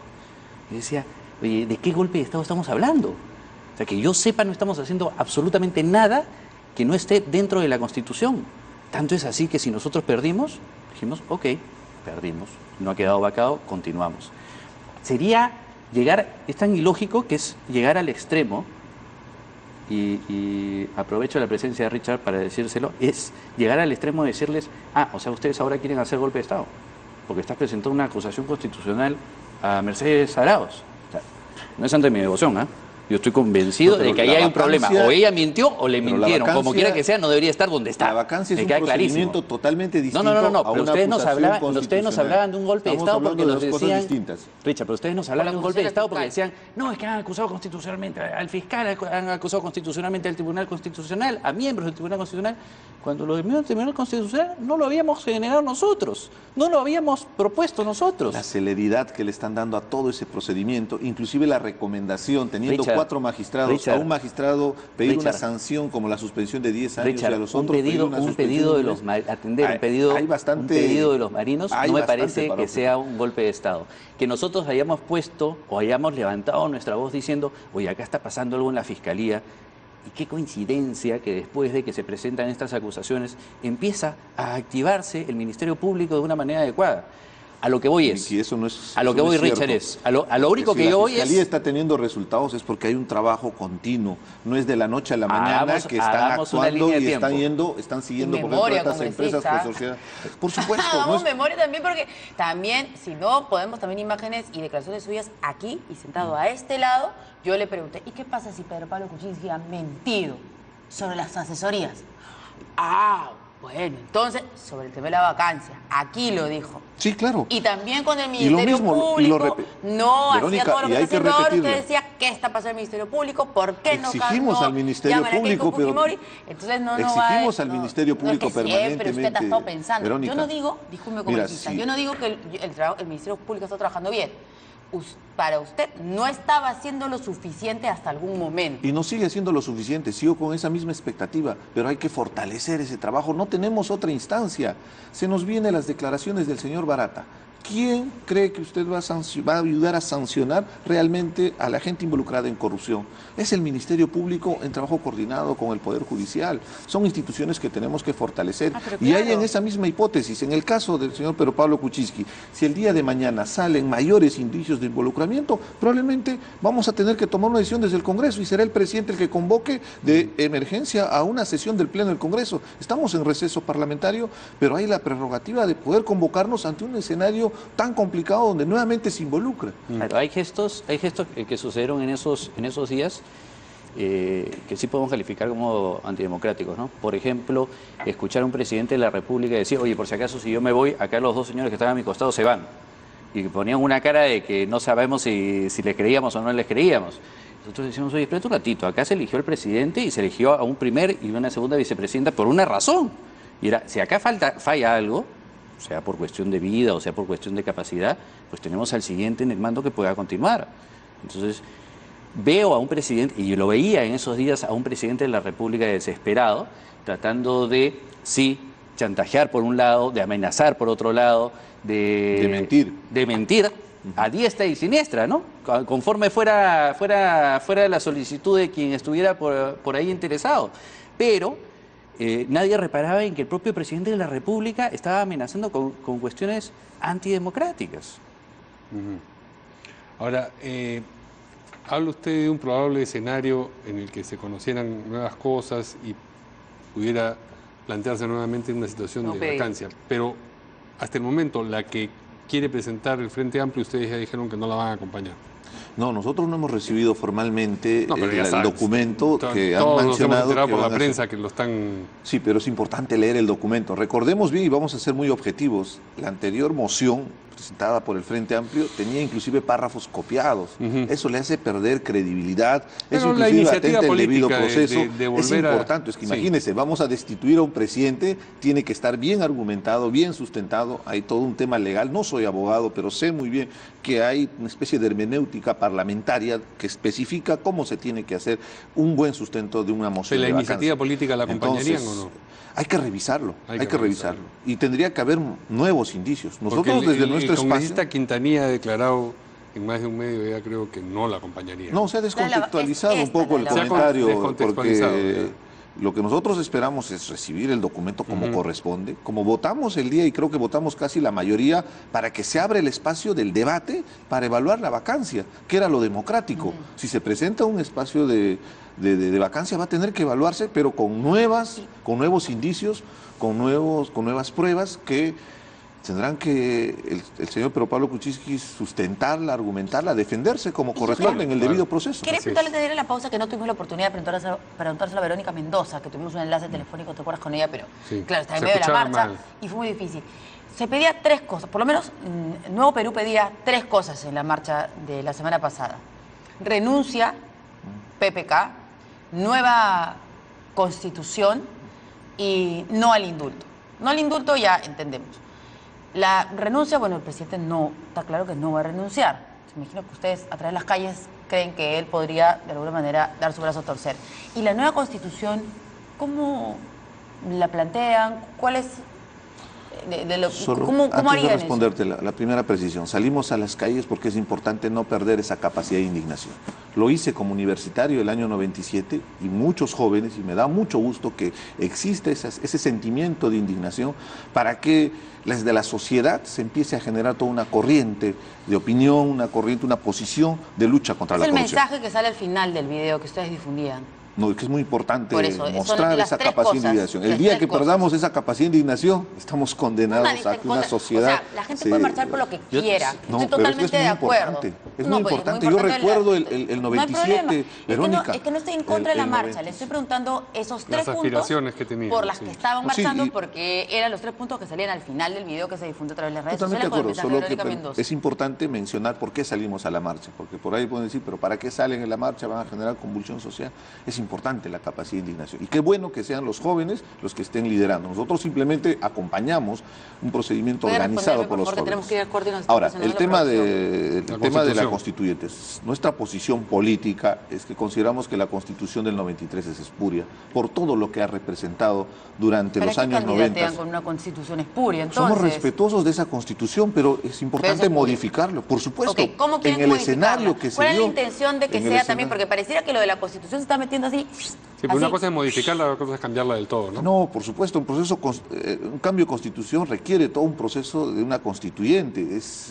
Speaker 7: Y decía, oye, ¿de qué golpe de Estado estamos hablando? O sea, que yo sepa, no estamos haciendo absolutamente nada que no esté dentro de la Constitución. Tanto es así que si nosotros perdimos, dijimos, ok, perdimos, no ha quedado vacado, continuamos. Sería es tan ilógico que es llegar al extremo, y aprovecho la presencia de Richard para decírselo, es llegar al extremo de decirles, o sea, ustedes ahora quieren hacer golpe de Estado, porque estás presentando una acusación constitucional a Mercedes Arauz. O sea, no es ante mi devoción, Yo estoy convencido de que ahí hay un problema. O ella mintió o le mintieron. Como quiera que sea, no debería estar donde está.
Speaker 4: La vacancia es un
Speaker 7: clarísimo.
Speaker 4: procedimiento totalmente distinto.
Speaker 7: No,
Speaker 4: a
Speaker 7: pero
Speaker 4: una
Speaker 7: ustedes nos
Speaker 4: acusación
Speaker 7: hablaban de un golpe de Estado porque nos decían...
Speaker 4: distintas.
Speaker 7: Richard, pero ustedes nos hablaban de un golpe de Estado porque decían, no, es que han acusado constitucionalmente al fiscal, han acusado constitucionalmente al Tribunal Constitucional, a miembros del Tribunal Constitucional, cuando lo del Tribunal Constitucional no lo habíamos generado nosotros, no lo habíamos propuesto nosotros.
Speaker 4: La celeridad que le están dando a todo ese procedimiento, inclusive la recomendación, teniendo 4 magistrados, a un magistrado pedir una sanción como la suspensión de 10 años,
Speaker 7: Richard,
Speaker 4: y a los otros
Speaker 7: un pedido de los marinos no me parece que sea un golpe de Estado. Que nosotros hayamos puesto o hayamos levantado nuestra voz diciendo, oye, acá está pasando algo en la Fiscalía, y qué coincidencia que después de que se presentan estas acusaciones empieza a activarse el Ministerio Público de una manera adecuada. A lo que voy es,
Speaker 4: eso no es,
Speaker 7: a lo que voy, Richard, es, a lo único que yo voy es...
Speaker 4: Si la Fiscalía está teniendo resultados es porque hay un trabajo continuo, no es de la noche a la mañana que están actuando y están siguiendo por ejemplo estas empresas consorciadas. Por supuesto.
Speaker 2: Hagamos memoria también, porque también, si no, podemos también imágenes y declaraciones suyas aquí y sentado a este lado. Yo le pregunté, ¿y qué pasa si Pedro Pablo Kuczynski ha mentido sobre las asesorías? Bueno, entonces, sobre el tema de la vacancia, aquí lo dijo.
Speaker 4: Sí, claro.
Speaker 2: Y también con el
Speaker 4: Y lo
Speaker 2: Ministerio
Speaker 4: mismo,
Speaker 2: Público no hacía
Speaker 4: Verónica,
Speaker 2: todo lo
Speaker 4: y
Speaker 2: que
Speaker 4: hay
Speaker 2: está
Speaker 4: que
Speaker 2: haciendo ahora.
Speaker 4: repetirlo.
Speaker 2: Usted decía, ¿qué está pasando en el Ministerio Público? ¿Por qué no
Speaker 4: Exigimos al Ministerio
Speaker 2: llaman a Keiko
Speaker 4: Público, pero
Speaker 2: Fujimori? Entonces no
Speaker 4: exigimos
Speaker 2: va,
Speaker 4: al Ministerio Público
Speaker 2: no es que siempre usted ha
Speaker 4: permanentemente,
Speaker 2: estado pensando.
Speaker 4: Verónica.
Speaker 2: Yo no digo, disculpe
Speaker 4: Mira,
Speaker 2: congresista,
Speaker 4: sí.
Speaker 2: yo no digo que el Ministerio Público está trabajando bien. Para usted no estaba haciendo lo suficiente hasta algún momento.
Speaker 4: Y no sigue haciendo lo suficiente, sigo con esa misma expectativa, pero hay que fortalecer ese trabajo, no tenemos otra instancia. Se nos vienen las declaraciones del señor Barata. ¿Quién cree que usted va a ayudar a sancionar realmente a la gente involucrada en corrupción? Es el Ministerio Público en trabajo coordinado con el Poder Judicial. Son instituciones que tenemos que fortalecer. Y hay en esa misma hipótesis, en el caso del señor Pedro Pablo Kuczynski, si el día de mañana salen mayores indicios de involucramiento, probablemente vamos a tener que tomar una decisión desde el Congreso y será el presidente el que convoque de emergencia a una sesión del Pleno del Congreso. Estamos en receso parlamentario, pero hay la prerrogativa de poder convocarnos ante un escenario tan complicado donde nuevamente se involucra.
Speaker 7: Claro, hay gestos que sucedieron en esos días que sí podemos calificar como antidemocráticos, ¿no? Por ejemplo, escuchar a un presidente de la República decir, oye, por si acaso si yo me voy, acá los dos señores que estaban a mi costado se van. Y ponían una cara de que no sabemos si les creíamos o no les creíamos. Nosotros decimos, oye, espérate un ratito, acá se eligió el presidente y se eligió a un primer y una segunda vicepresidenta por una razón. Y era, si acá falla algo, sea por cuestión de vida o sea por cuestión de capacidad, pues tenemos al siguiente en el mando que pueda continuar. Entonces, veo a un presidente, y lo veía en esos días, a un presidente de la República desesperado, tratando de, sí, chantajear por un lado, de amenazar por otro lado, de mentir a diestra y siniestra, ¿no? Conforme fuera la solicitud de quien estuviera por ahí interesado. Pero nadie reparaba en que el propio presidente de la República estaba amenazando con cuestiones antidemocráticas.
Speaker 1: Ahora, habla usted de un probable escenario en el que se conocieran nuevas cosas y pudiera plantearse nuevamente una situación de vacancia, pero hasta el momento la que quiere presentar el Frente Amplio, ustedes ya dijeron que no la van a acompañar.
Speaker 4: No, nosotros no hemos recibido formalmente el documento que han
Speaker 1: todos
Speaker 4: mencionado.
Speaker 1: Nos hemos enterado por la prensa que lo están...
Speaker 4: Sí, pero es importante leer el documento. Recordemos bien, y vamos a ser muy objetivos, la anterior moción presentada por el Frente Amplio tenía inclusive párrafos copiados. Eso le hace perder credibilidad, eso inclusive atenta el debido proceso. Es importante, es que imagínense, vamos a destituir a un presidente, tiene que estar bien argumentado, bien sustentado, hay todo un tema legal, no soy abogado, pero sé muy bien que hay una especie de hermenéutica parlamentaria que especifica cómo se tiene que hacer un buen sustento de una moción de vacancia.
Speaker 1: ¿La iniciativa política la acompañarían o no?
Speaker 4: Hay que revisarlo, hay que revisarlo. Y tendría que haber nuevos indicios. Nosotros desde nuestro espacio...
Speaker 1: El congresista Quintanilla ha declarado en más de un medio, ya creo que no la acompañaría.
Speaker 4: No, se ha descontextualizado un poco el comentario, porque lo que nosotros esperamos es recibir el documento como corresponde, como votamos el día, y creo que votamos casi la mayoría, para que se abra el espacio del debate para evaluar la vacancia, que era lo democrático. Si se presenta un espacio de vacancia, va a tener que evaluarse, pero con nuevos indicios, con nuevas pruebas que tendrán que el señor Pedro Pablo Kuczynski sustentarla, argumentarla, defenderse como corresponde en el debido proceso.
Speaker 2: Quería preguntarle antes de ir a la pausa que no tuvimos la oportunidad de preguntárselo a Verónica Mendoza, que tuvimos un enlace telefónico, ¿te acuerdas con ella? Pero claro, estaba en medio de la marcha y fue muy difícil. Se pedía 3 cosas, por lo menos Nuevo Perú pedía 3 cosas en la marcha de la semana pasada. Renuncia, PPK, nueva constitución y no al indulto. No al indulto ya entendemos. La renuncia, bueno, el presidente no, está claro que no va a renunciar. Me imagino que ustedes a través de las calles creen que él podría de alguna manera dar su brazo a torcer. Y la nueva constitución, ¿cómo la plantean? ¿Cuál es? ¿Cómo
Speaker 4: antes
Speaker 2: harían
Speaker 4: de responderte la primera precisión, salimos a las calles porque es importante no perder esa capacidad de indignación. Lo hice como universitario el año 97 y muchos jóvenes, y me da mucho gusto que existe ese sentimiento de indignación para que desde la sociedad se empiece a generar toda una corriente de opinión, una posición de lucha contra la corrupción.
Speaker 2: Es el mensaje que sale al final del video que ustedes difundían.
Speaker 4: No, que es muy importante
Speaker 2: Por eso,
Speaker 4: mostrar
Speaker 2: las
Speaker 4: esa
Speaker 2: tres
Speaker 4: capacidad de
Speaker 2: cosas,
Speaker 4: indignación. El
Speaker 2: las
Speaker 4: día
Speaker 2: tres
Speaker 4: que
Speaker 2: cosas.
Speaker 4: perdamos esa capacidad de indignación, estamos condenados
Speaker 2: Nadie está
Speaker 4: a
Speaker 2: en
Speaker 4: que una
Speaker 2: contra.
Speaker 4: sociedad...
Speaker 2: O sea, la gente puede marchar por lo que quiera.
Speaker 4: No,
Speaker 2: Estoy
Speaker 4: pero es que
Speaker 2: totalmente
Speaker 4: es muy
Speaker 2: de acuerdo.
Speaker 4: importante. Es
Speaker 2: No,
Speaker 4: muy
Speaker 2: pues,
Speaker 4: importante. Yo recuerdo el 97, Verónica.
Speaker 2: Es que no estoy en contra de la
Speaker 4: el
Speaker 2: marcha.
Speaker 4: 90.
Speaker 2: Le estoy preguntando esos tres
Speaker 1: Las
Speaker 2: puntos
Speaker 1: aspiraciones que tenían,
Speaker 2: por las
Speaker 1: sí.
Speaker 2: que estaban
Speaker 4: No, sí,
Speaker 2: marchando,
Speaker 4: y-
Speaker 2: porque eran los tres puntos que salían al final del video que se difundió a través de las redes
Speaker 4: Totalmente
Speaker 2: sociales
Speaker 4: de
Speaker 2: con el
Speaker 4: acuerdo,
Speaker 2: mensaje de
Speaker 4: solo que
Speaker 2: Verónica Mendoza.
Speaker 4: es importante mencionar por qué salimos a la marcha, porque por ahí pueden decir, pero ¿para qué salen en la marcha? Van a generar convulsión social. Es importante la capacidad de indignación. Y qué bueno que sean los jóvenes los que estén liderando. Nosotros simplemente acompañamos un procedimiento
Speaker 2: ¿Puede
Speaker 4: organizado
Speaker 2: responderme,
Speaker 4: por los
Speaker 2: favor, que tenemos
Speaker 4: jóvenes.
Speaker 2: que ir al corte y nos está
Speaker 4: Ahora,
Speaker 2: presionando
Speaker 4: el
Speaker 2: la
Speaker 4: tema
Speaker 2: producción?
Speaker 4: de la constituyente. Nuestra posición política es que consideramos que la constitución del 93 es espuria por todo lo que ha representado durante
Speaker 2: ¿Para
Speaker 4: los
Speaker 2: qué
Speaker 4: años
Speaker 2: candidatean
Speaker 4: 90.
Speaker 2: con una constitución espuria, entonces?
Speaker 4: Somos respetuosos de esa constitución, pero es importante
Speaker 2: espuria.
Speaker 4: modificarlo, por supuesto.
Speaker 2: Ok, ¿cómo quieren
Speaker 4: en el
Speaker 2: modificarla?
Speaker 4: escenario que se
Speaker 2: ¿Cuál es la
Speaker 4: dio,
Speaker 2: intención de que
Speaker 4: en el
Speaker 2: sea también?
Speaker 4: escenario.
Speaker 2: Porque pareciera que lo de la constitución se está metiendo así.
Speaker 1: Sí, pero una cosa es modificarla, otra cosa es cambiarla del todo, ¿no?
Speaker 4: No, por supuesto, un cambio de constitución requiere todo un proceso de una constituyente,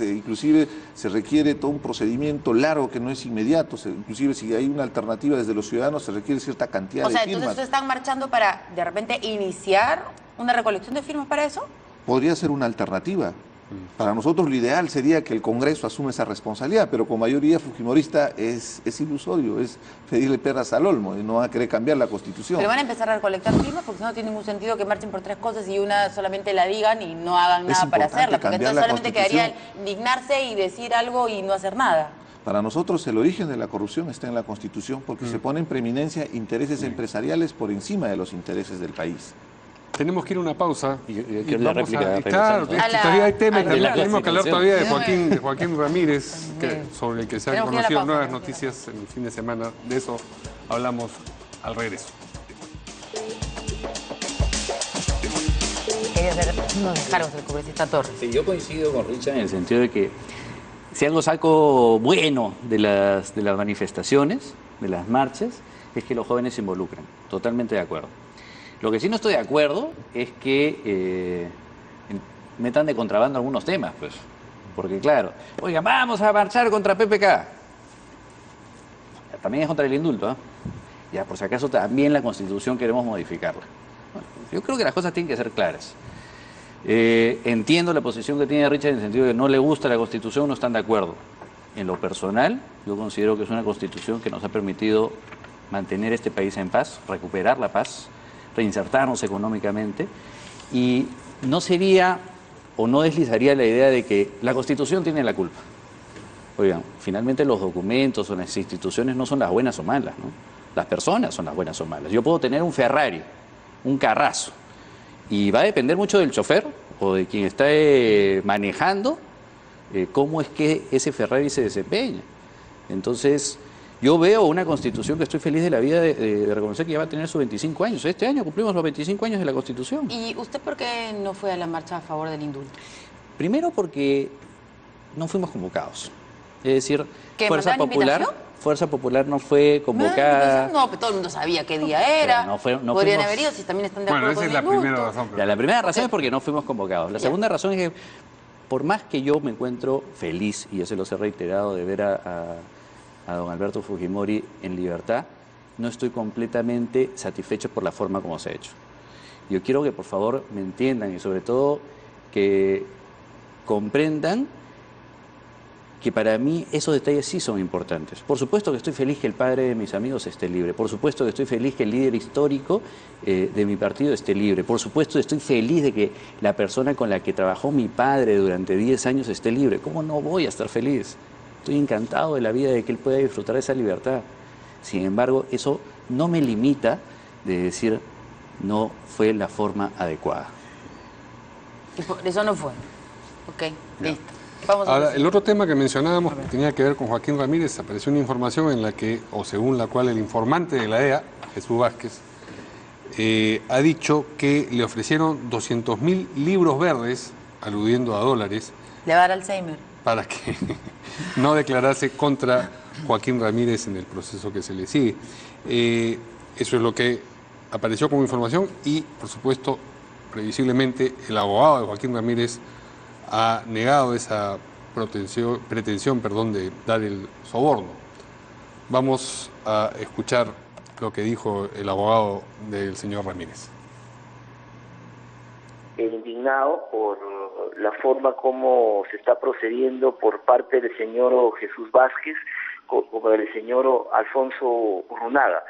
Speaker 4: inclusive se requiere todo un procedimiento largo que no es inmediato, inclusive si hay una alternativa desde los ciudadanos se requiere cierta cantidad
Speaker 2: O sea,
Speaker 4: de firmas.
Speaker 2: entonces ustedes están marchando para de repente iniciar una recolección de firmas para eso.
Speaker 4: Podría ser una alternativa. Para nosotros lo ideal sería que el Congreso asume esa responsabilidad, pero con mayoría fujimorista es ilusorio, es pedirle perras al olmo y no va a querer cambiar la Constitución.
Speaker 2: Pero van a empezar a recolectar firmas porque no tiene ningún sentido que marchen por tres cosas y una solamente la digan y no hagan
Speaker 4: Es
Speaker 2: nada para
Speaker 4: importante
Speaker 2: hacerla, porque
Speaker 4: cambiar
Speaker 2: entonces
Speaker 4: la
Speaker 2: solamente quedaría
Speaker 4: Constitución.
Speaker 2: indignarse y decir algo y no hacer nada.
Speaker 4: Para nosotros el origen de la corrupción está en la Constitución porque se pone en preeminencia intereses empresariales por encima de los intereses del país.
Speaker 1: Tenemos que ir a una pausa.
Speaker 7: que la réplica,
Speaker 1: claro,
Speaker 7: regresamos, ¿no?
Speaker 1: es que
Speaker 2: A la-
Speaker 1: todavía hay temas,
Speaker 2: a la
Speaker 1: tenemos que hablar
Speaker 7: Constitución.
Speaker 1: todavía de Joaquín Ramírez, sobre el que se han
Speaker 2: Tenemos que ir a la
Speaker 1: conocido
Speaker 2: pausa,
Speaker 1: nuevas
Speaker 2: tenemos que ir a la
Speaker 1: noticias en el fin de semana. De eso hablamos al regreso.
Speaker 2: Quería hacer unos descargos del congresista Torres.
Speaker 7: Sí, yo coincido con Richard en el sentido de que si algo saco bueno de las manifestaciones, de las marchas, es que los jóvenes se involucran. Totalmente de acuerdo. Lo que sí no estoy de acuerdo es que metan de contrabando algunos temas, pues. Porque claro, oigan, vamos a marchar contra PPK. También es contra el indulto, ¿ah? Ya, por si acaso también la Constitución queremos modificarla. Bueno, yo creo que las cosas tienen que ser claras. Entiendo la posición que tiene Richard en el sentido de que no le gusta la Constitución, no están de acuerdo. En lo personal, yo considero que es una Constitución que nos ha permitido mantener este país en paz, recuperar la paz, reinsertarnos económicamente, y no sería o no deslizaría la idea de que la Constitución tiene la culpa. Oigan, finalmente los documentos o las instituciones no son las buenas o malas, ¿no? Las personas son las buenas o malas. Yo puedo tener un Ferrari, un carrazo, y va a depender mucho del chofer o de quien está manejando cómo es que ese Ferrari se desempeña. Entonces, yo veo una Constitución que estoy feliz de la vida de reconocer que ya va a tener sus 25 años. Este año cumplimos los 25 años de la Constitución.
Speaker 2: ¿Y usted por qué no fue a la marcha a favor del indulto?
Speaker 7: Primero porque no fuimos convocados. Es decir,
Speaker 2: ¿Qué,
Speaker 7: Fuerza
Speaker 2: mandaron
Speaker 7: Popular,
Speaker 2: invitación?
Speaker 7: Fuerza Popular no fue convocada.
Speaker 2: No, pero todo el mundo sabía qué día era.
Speaker 7: Pero no
Speaker 2: Podrían
Speaker 7: fuimos-
Speaker 2: haber ido si también están de
Speaker 1: Bueno,
Speaker 2: acuerdo
Speaker 1: esa es
Speaker 2: con
Speaker 1: la
Speaker 2: el
Speaker 1: primera
Speaker 2: indulto.
Speaker 1: razón.
Speaker 7: Ya, la primera razón es porque no fuimos convocados. La
Speaker 2: Ya.
Speaker 7: segunda razón es que, por más que yo me encuentro feliz, y yo se los he reiterado, de ver a don Alberto Fujimori en libertad, no estoy completamente satisfecho por la forma como se ha hecho. Yo quiero que por favor me entiendan y sobre todo que comprendan que para mí esos detalles sí son importantes. Por supuesto que estoy feliz que el padre de mis amigos esté libre. Por supuesto que estoy feliz que el líder histórico de mi partido esté libre. Por supuesto estoy feliz de que la persona con la que trabajó mi padre durante 10 años esté libre. ¿Cómo no voy a estar feliz? Estoy encantado de la vida de que él pueda disfrutar de esa libertad. Sin embargo, eso no me limita de decir no fue la forma adecuada.
Speaker 2: Y por eso no fue. Ok, listo. Vamos a
Speaker 1: Ahora,
Speaker 2: ver.
Speaker 1: el otro tema que mencionábamos tenía que ver con Joaquín Ramírez. Apareció una información en la que, o según la cual el informante de la DEA, Jesús Vázquez, ha dicho que le ofrecieron 200.000 libros verdes, aludiendo a dólares,
Speaker 2: Le va a dar Alzheimer.
Speaker 1: para que no declarase contra Joaquín Ramírez en el proceso que se le sigue. Eso es lo que apareció como información y, por supuesto, previsiblemente, el abogado de Joaquín Ramírez ha negado esa pretensión de dar el soborno. Vamos a escuchar lo que dijo el abogado del señor Ramírez.
Speaker 8: Indignado por la forma como se está procediendo por parte del señor Jesús Vázquez con el señor Alfonso Urrunaga.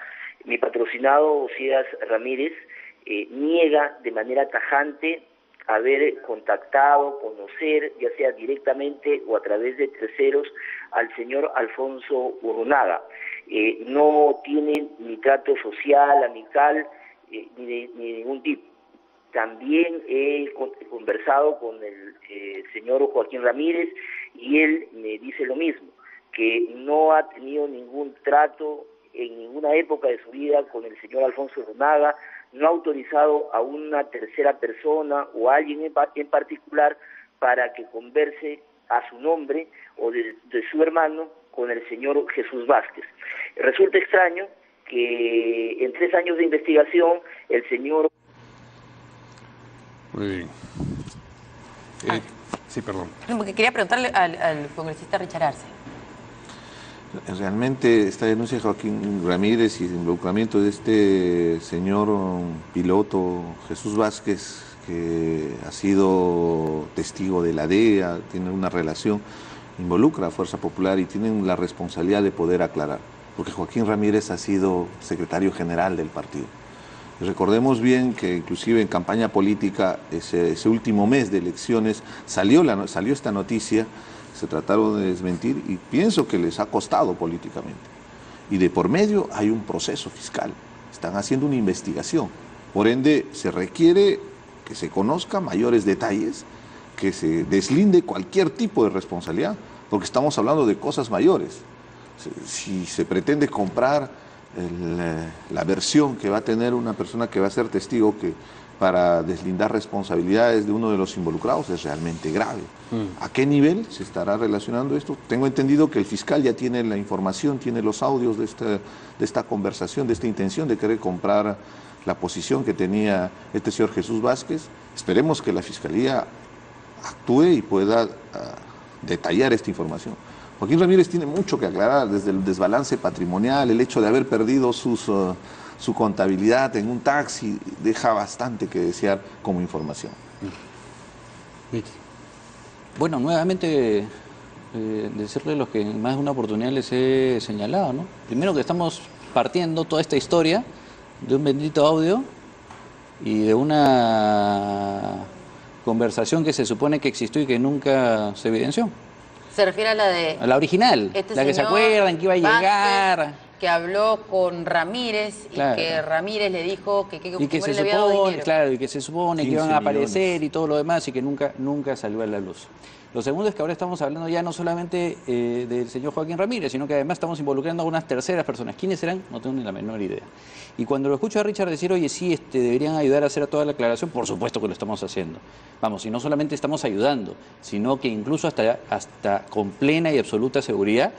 Speaker 8: Mi patrocinado, Osías Ramírez, niega de manera tajante haber contactado, conocer, ya sea directamente o a través de terceros, al señor Alfonso Urrunaga. No tiene ni trato social, amical, ni de ningún tipo. También he conversado con el señor Joaquín Ramírez y él me dice lo mismo, que no ha tenido ningún trato en ninguna época de su vida con el señor Alfonso Urrunaga, no ha autorizado a una tercera persona o a alguien en particular para que converse a su nombre o de su hermano con el señor Jesús Vázquez. Resulta extraño que en 3 años de investigación el señor...
Speaker 1: Muy bien. Sí, perdón.
Speaker 2: Porque quería preguntarle al congresista Richard Arce.
Speaker 4: Realmente esta denuncia de Joaquín Ramírez y el involucramiento de este señor piloto Jesús Vázquez, que ha sido testigo de la DEA, tiene una relación, involucra a Fuerza Popular y tienen la responsabilidad de poder aclarar, porque Joaquín Ramírez ha sido secretario general del partido. Y recordemos bien que inclusive en campaña política, ese último mes de elecciones, salió esta noticia. Se trataron de desmentir y pienso que les ha costado políticamente. Y de por medio hay un proceso fiscal, están haciendo una investigación. Por ende, se requiere que se conozcan mayores detalles, que se deslinde cualquier tipo de responsabilidad, porque estamos hablando de cosas mayores. Si se pretende comprar la versión que va a tener una persona que va a ser testigo que para deslindar responsabilidades de uno de los involucrados es realmente grave. ¿A qué nivel se estará relacionando esto? Tengo entendido que el fiscal ya tiene la información, tiene los audios de esta conversación, de esta intención de querer comprar la posición que tenía este señor Jesús Vázquez. Esperemos que la Fiscalía actúe y pueda detallar esta información. Joaquín Ramírez tiene mucho que aclarar, desde el desbalance patrimonial, el hecho de haber perdido su contabilidad en un taxi, deja bastante que desear como información.
Speaker 7: Bueno, nuevamente decirle lo que en más de una oportunidad les he señalado, ¿no? Primero que estamos partiendo toda esta historia de un bendito audio y de una conversación que se supone que existió y que nunca se evidenció.
Speaker 2: ¿Se refiere a la de...?
Speaker 7: A la original, la que se acuerdan que iba a llegar...
Speaker 2: Que habló con Ramírez
Speaker 7: claro.
Speaker 2: Y que Ramírez le dijo que
Speaker 7: se
Speaker 2: le había dado
Speaker 7: supone,
Speaker 2: dinero.
Speaker 7: claro, y que se supone que iban a aparecer millones. Y todo lo demás y que nunca salió a la luz. Lo segundo es que ahora estamos hablando ya no solamente del señor Joaquín Ramírez, sino que además estamos involucrando a unas terceras personas. ¿Quiénes serán? No tengo ni la menor idea. Y cuando lo escucho a Richard decir, oye, sí, deberían ayudar a hacer toda la aclaración, por supuesto que lo estamos haciendo. Vamos, y no solamente estamos ayudando, sino que incluso hasta con plena y absoluta seguridad,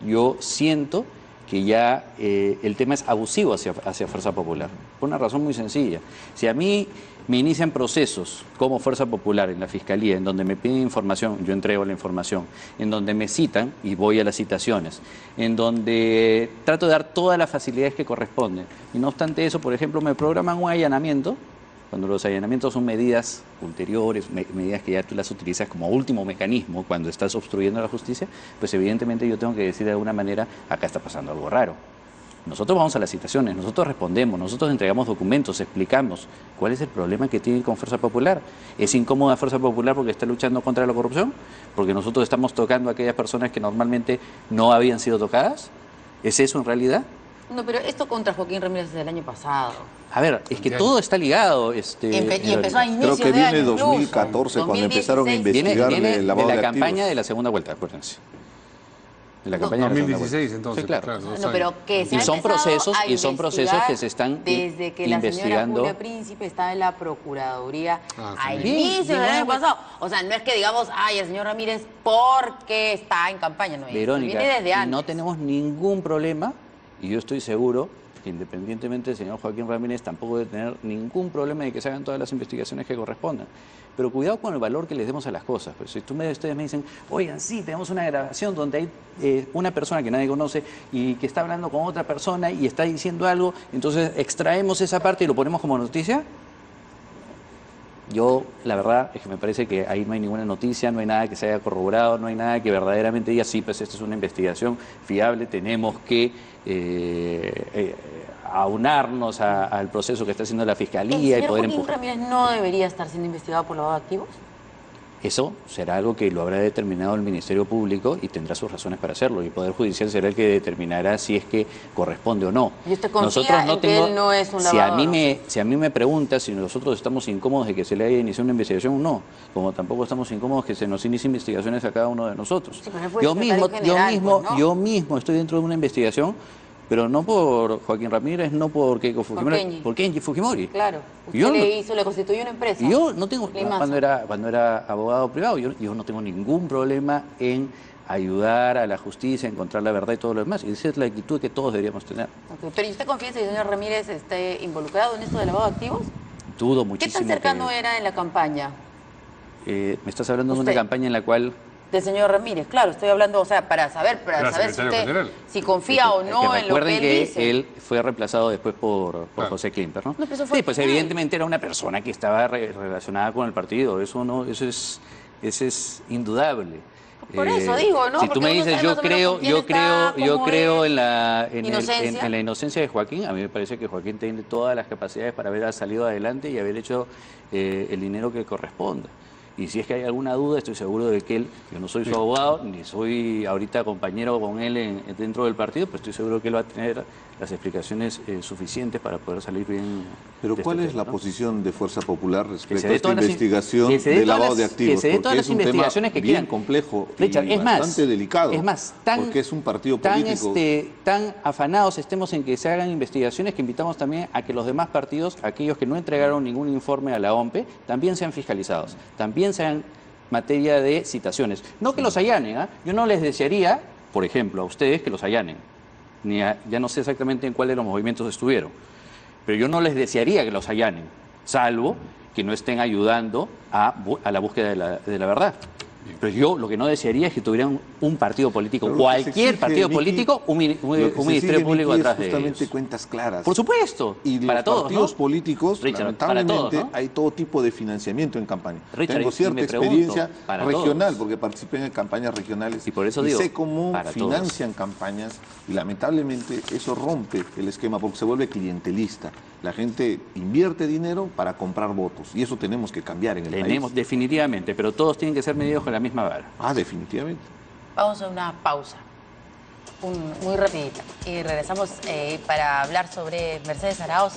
Speaker 7: yo siento que ya el tema es abusivo hacia Fuerza Popular, por una razón muy sencilla. Si a mí me inician procesos como Fuerza Popular en la Fiscalía, en donde me piden información, yo entrego la información, en donde me citan y voy a las citaciones, en donde trato de dar todas las facilidades que corresponden, y no obstante eso, por ejemplo, me programan un allanamiento, cuando los allanamientos son medidas ulteriores, medidas que ya tú las utilizas como último mecanismo cuando estás obstruyendo la justicia, pues evidentemente yo tengo que decir de alguna manera, acá está pasando algo raro. Nosotros vamos a las citaciones, nosotros respondemos, nosotros entregamos documentos, explicamos cuál es el problema que tiene con Fuerza Popular. ¿Es incómoda Fuerza Popular porque está luchando contra la corrupción? ¿Porque nosotros estamos tocando a aquellas personas que normalmente no habían sido tocadas? ¿Es eso en realidad?
Speaker 2: No, pero esto contra Joaquín Ramírez desde el año pasado.
Speaker 7: A ver, es que todo está ligado.
Speaker 2: Y empezó a inicios
Speaker 4: creo que viene
Speaker 2: de año
Speaker 4: 2014
Speaker 2: incluso.
Speaker 4: cuando empezaron a investigar
Speaker 7: viene
Speaker 4: el lavado
Speaker 7: de la
Speaker 4: de
Speaker 7: campaña
Speaker 4: activos.
Speaker 7: de la segunda vuelta, acuérdense. De la
Speaker 2: No,
Speaker 7: campaña de la segunda
Speaker 1: 2016
Speaker 7: vuelta.
Speaker 1: entonces.
Speaker 7: Sí, claro.
Speaker 1: Claro, 2
Speaker 2: No,
Speaker 1: años.
Speaker 2: pero que se
Speaker 7: Y
Speaker 2: ha
Speaker 7: son
Speaker 2: empezado
Speaker 7: procesos
Speaker 2: a
Speaker 7: y son procesos que se están
Speaker 2: desde que la señora
Speaker 7: investigando.
Speaker 2: Julia Príncipe estaba en la Procuraduría a
Speaker 1: sí.
Speaker 2: inicios del año pasado. O sea, no es que digamos, ay, el señor Ramírez porque está en campaña, no es.
Speaker 7: Verónica,
Speaker 2: Viene desde antes.
Speaker 7: no tenemos ningún problema, y yo estoy seguro que independientemente del señor Joaquín Ramírez tampoco debe tener ningún problema de que se hagan todas las investigaciones que correspondan. Pero cuidado con el valor que les demos a las cosas. Pues si ustedes me dicen, oigan, sí, tenemos una grabación donde hay una persona que nadie conoce y que está hablando con otra persona y está diciendo algo, entonces extraemos esa parte y lo ponemos como noticia. Yo, la verdad, es que me parece que ahí no hay ninguna noticia, no hay nada que se haya corroborado, no hay nada que verdaderamente diga, sí, pues esta es una investigación fiable, tenemos que aunarnos al proceso que está haciendo la Fiscalía y poder empujar.
Speaker 2: ¿El señor Joaquín Ramírez no debería estar siendo investigado por lavado de activos?
Speaker 7: Eso será algo que lo habrá determinado el Ministerio Público y tendrá sus razones para hacerlo. Y el Poder Judicial será el que determinará si es que corresponde o no.
Speaker 2: ¿Y usted confía en que él no es un lavador?
Speaker 7: Si a mí me pregunta si nosotros estamos incómodos de que se le haya iniciado una investigación, no. Como tampoco estamos incómodos que se nos inicie investigaciones a cada uno de nosotros. Sí, yo mismo estoy dentro de una investigación, pero no por Joaquín Ramírez, no por Keiko Fujimori, por Kenji Fujimori.
Speaker 2: Claro, usted le constituyó una empresa.
Speaker 7: Yo no tengo, cuando era abogado privado, yo no tengo ningún problema en ayudar a la justicia, encontrar la verdad y todo lo demás. Y esa es la actitud que todos deberíamos tener.
Speaker 2: Okay. Pero ¿y usted confía que el señor Ramírez esté involucrado en esto de lavado de activos?
Speaker 7: Dudo muchísimo.
Speaker 2: ¿Qué tan cercano era en la campaña?
Speaker 7: Me estás hablando de una campaña en la cual...
Speaker 2: Del señor Ramírez, claro, estoy hablando, o sea, para saber si confía o no en lo que él dice.
Speaker 7: Recuerden que él fue reemplazado después por José Klimper, ¿no? Sí, pues evidentemente era una persona que estaba relacionada con el partido, eso es indudable.
Speaker 2: Por eso digo, ¿no?
Speaker 7: Si tú me dices, yo creo en la inocencia de Joaquín, a mí me parece que Joaquín tiene todas las capacidades para haber salido adelante y haber hecho el dinero que corresponda. Y si es que hay alguna duda, estoy seguro de que yo no soy su abogado, ni soy ahorita compañero con él dentro del partido, pero estoy seguro que él va a tener las explicaciones suficientes para poder salir bien.
Speaker 4: Pero ¿cuál es la posición de Fuerza Popular respecto a esta investigación de lavado de activos?
Speaker 7: Que se dé todas las investigaciones que quieran.
Speaker 4: Bien complejo y bastante delicado.
Speaker 7: Es más,
Speaker 4: porque es un partido político.
Speaker 7: Tan afanados estemos en que se hagan investigaciones que invitamos también a que los demás partidos, aquellos que no entregaron ningún informe a la OMPE, también sean fiscalizados, también sean materia de citaciones. No que los allanen, yo no les desearía, por ejemplo, a ustedes que los allanen. Ya no sé exactamente en cuál de los movimientos estuvieron, pero yo no les desearía que los allanen, salvo que no estén ayudando a la búsqueda de la verdad. Pero yo lo que no desearía es que tuvieran un partido político, cualquier partido político, un ministerio público atrás de ellos.
Speaker 4: Justamente cuentas claras.
Speaker 7: Por supuesto.
Speaker 4: Y para los partidos políticos, lamentablemente, hay todo tipo de financiamiento en campaña. Tengo cierta experiencia regional, porque participé en campañas regionales
Speaker 7: y por eso digo,
Speaker 4: sé cómo financian campañas y lamentablemente eso rompe el esquema porque se vuelve clientelista. La gente invierte dinero para comprar votos y eso tenemos que cambiar en el país.
Speaker 7: Definitivamente, pero todos tienen que ser medidos con la misma vara.
Speaker 4: Definitivamente.
Speaker 2: Vamos a una pausa, muy rapidita, y regresamos para hablar sobre Mercedes Arauz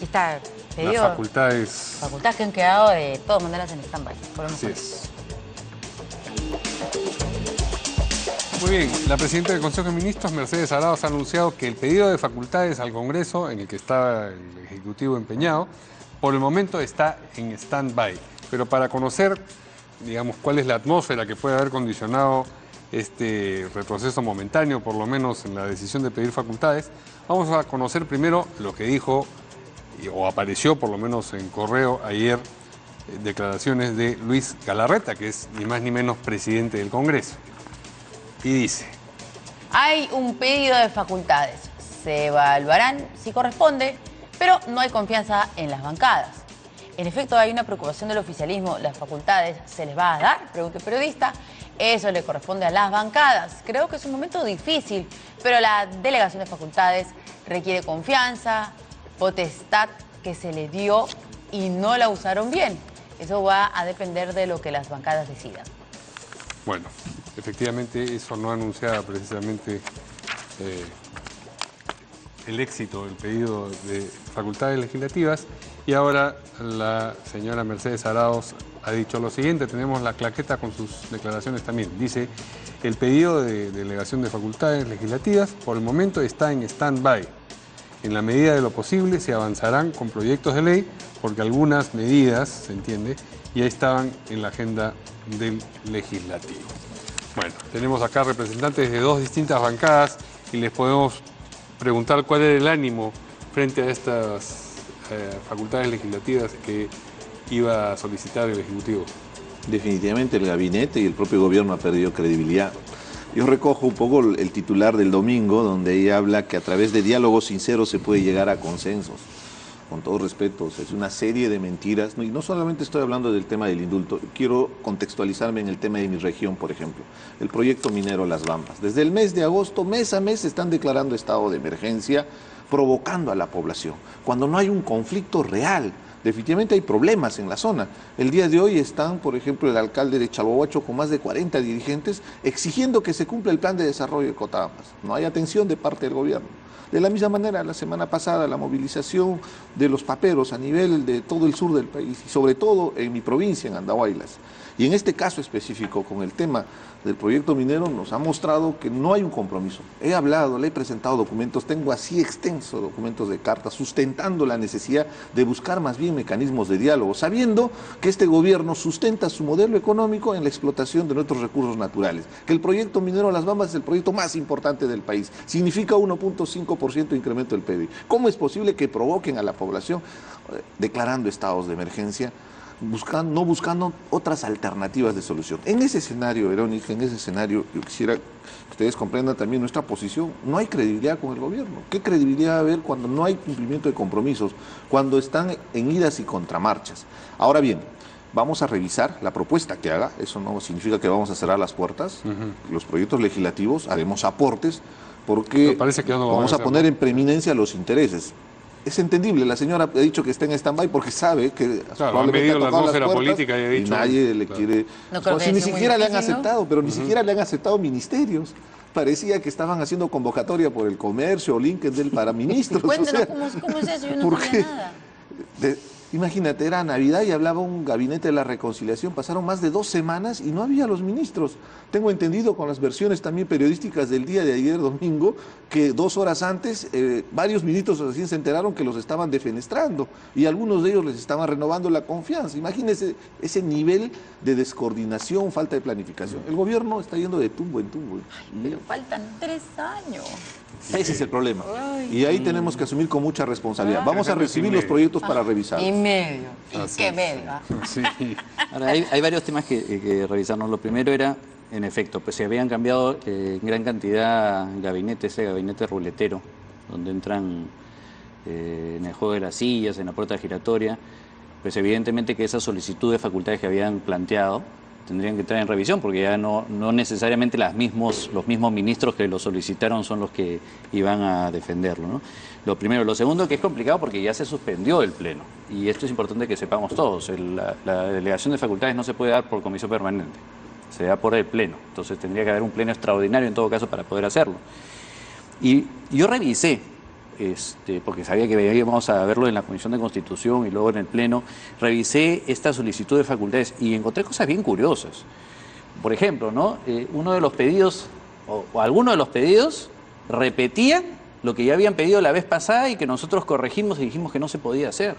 Speaker 2: y esta pedido.
Speaker 1: Las facultades
Speaker 2: que han quedado de todas maneras en stand-by.
Speaker 1: Así es. Muy bien, la presidenta del Consejo de Ministros, Mercedes Arauz, ha anunciado que el pedido de facultades al Congreso, en el que está el Ejecutivo empeñado, por el momento está en stand-by. Pero para conocer, digamos, cuál es la atmósfera que puede haber condicionado este retroceso momentáneo, por lo menos en la decisión de pedir facultades, vamos a conocer primero lo que dijo, o apareció por lo menos en correo ayer, declaraciones de Luis Galarreta, que es ni más ni menos presidente del Congreso. Y dice:
Speaker 2: hay un pedido de facultades, se evaluarán si corresponde, pero no hay confianza en las bancadas. En efecto, hay una preocupación del oficialismo, ¿las facultades se les va a dar?, pregunta el periodista. Eso le corresponde a las bancadas. Creo que es un momento difícil, pero la delegación de facultades requiere confianza, potestad que se le dio y no la usaron bien. Eso va a depender de lo que las bancadas decidan.
Speaker 1: Bueno, efectivamente eso no anunciaba precisamente el éxito del pedido de facultades legislativas y ahora la señora Mercedes Arauz ha dicho lo siguiente, tenemos la claqueta con sus declaraciones también. Dice, el pedido de delegación de facultades legislativas por el momento está en stand-by. En la medida de lo posible se avanzarán con proyectos de ley porque algunas medidas, se entiende, ya estaban en la agenda del legislativo. Bueno, tenemos acá representantes de dos distintas bancadas y les podemos preguntar cuál era el ánimo frente a estas facultades legislativas que iba a solicitar el Ejecutivo?
Speaker 4: Definitivamente el gabinete y el propio gobierno ha perdido credibilidad. Yo recojo un poco el titular del domingo, donde ella habla que a través de diálogos sinceros se puede llegar a consensos. Con todo respeto, es una serie de mentiras. Y no solamente estoy hablando del tema del indulto, quiero contextualizarme en el tema de mi región, por ejemplo. El proyecto minero Las Bambas. Desde el mes de agosto, mes a mes, están declarando estado de emergencia, provocando a la población, cuando no hay un conflicto real. Definitivamente hay problemas en la zona. El día de hoy están, por ejemplo, el alcalde de Chalhuahuacho con más de 40 dirigentes exigiendo que se cumpla el plan de desarrollo de Cotabambas. No hay atención de parte del gobierno. De la misma manera, la semana pasada, la movilización de los paperos a nivel de todo el sur del país y sobre todo en mi provincia, en Andahuaylas. Y en este caso específico, con el tema del proyecto minero, nos ha mostrado que no hay un compromiso. He hablado, le he presentado documentos, tengo así extensos documentos de cartas, sustentando la necesidad de buscar más bien mecanismos de diálogo, sabiendo que este gobierno sustenta su modelo económico en la explotación de nuestros recursos naturales, que el proyecto minero Las Bambas es el proyecto más importante del país, significa 1.5% de incremento del PIB. ¿Cómo es posible que provoquen a la población declarando estados de emergencia? No buscando otras alternativas de solución. En ese escenario, Verónica, en ese escenario, yo quisiera que ustedes comprendan también nuestra posición. No hay credibilidad con el gobierno. ¿Qué credibilidad va a haber cuando no hay cumplimiento de compromisos, cuando están en idas y contramarchas? Ahora bien, vamos a revisar la propuesta que haga. Eso no significa que vamos a cerrar las puertas. Los proyectos legislativos, haremos aportes, porque
Speaker 1: parece que no
Speaker 4: vamos a poner en preeminencia los intereses. Es entendible, la señora ha dicho que está en stand-by porque sabe que
Speaker 1: probablemente ha tocado las puertas política y, ha dicho,
Speaker 4: y nadie le quiere...
Speaker 2: No,
Speaker 4: si ni siquiera le han aceptado, pero ni siquiera le han aceptado ministerios. Parecía que estaban haciendo convocatoria por el comercio o LinkedIn para ministros.
Speaker 2: Cuéntanos, ¿cómo es eso? Yo no sabía nada.
Speaker 4: Imagínate, era Navidad y hablaba un gabinete de la reconciliación, pasaron más de 2 semanas y no había los ministros. Tengo entendido con las versiones también periodísticas del día de ayer domingo que 2 horas antes varios ministros recién se enteraron que los estaban defenestrando y algunos de ellos les estaban renovando la confianza. Imagínense ese nivel de descoordinación, falta de planificación. El gobierno está yendo de tumbo en tumbo.
Speaker 2: Ay, pero faltan 3 años.
Speaker 4: Ese es el problema. Y ahí tenemos que asumir con mucha responsabilidad. Vamos a recibir los proyectos para revisarlos.
Speaker 2: Y medio. ¿Qué medio?
Speaker 7: Sí. Ahora, hay varios temas que revisarnos. Lo primero era, en efecto, pues se habían cambiado en gran cantidad ese gabinete ruletero, donde entran en el juego de las sillas, en la puerta giratoria. Pues evidentemente que esa solicitud de facultades que habían planteado tendrían que entrar en revisión, porque ya no necesariamente los mismos ministros que lo solicitaron son los que iban a defenderlo, ¿no? Lo primero. Lo segundo, que es complicado porque ya se suspendió el Pleno, y esto es importante que sepamos todos. La delegación de facultades no se puede dar por comisión permanente, se da por el Pleno. Entonces tendría que haber un Pleno extraordinario en todo caso para poder hacerlo. Y yo revisé, porque sabía que íbamos a verlo en la Comisión de Constitución y luego en el Pleno, revisé esta solicitud de facultades y encontré cosas bien curiosas. Por ejemplo, ¿no? Uno de los pedidos, o algunos de los pedidos, repetían lo que ya habían pedido la vez pasada y que nosotros corregimos y dijimos que no se podía hacer.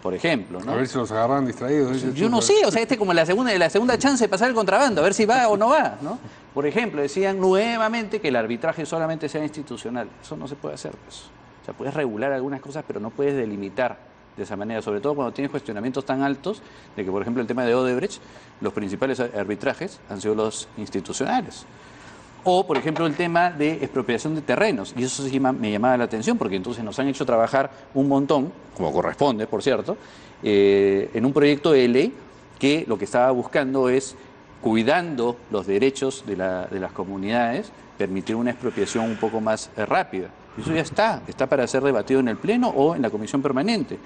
Speaker 7: Por ejemplo, ¿no?
Speaker 1: A ver si los agarran distraídos.
Speaker 7: Yo no sé, o sea, como la segunda chance de pasar el contrabando, a ver si va o no va, ¿no? Por ejemplo, decían nuevamente que el arbitraje solamente sea institucional. Eso no se puede hacer, pues. O sea, puedes regular algunas cosas, pero no puedes delimitar de esa manera, sobre todo cuando tienes cuestionamientos tan altos de que, por ejemplo, el tema de Odebrecht, los principales arbitrajes han sido los institucionales. O, por ejemplo, el tema de expropiación de terrenos. Y eso sí me llamaba la atención, porque entonces nos han hecho trabajar un montón, como corresponde, por cierto, en un proyecto de ley que lo que estaba buscando es, cuidando los derechos de las comunidades, permitir una expropiación un poco más rápida. Y eso ya está para ser debatido en el Pleno o en la Comisión Permanente.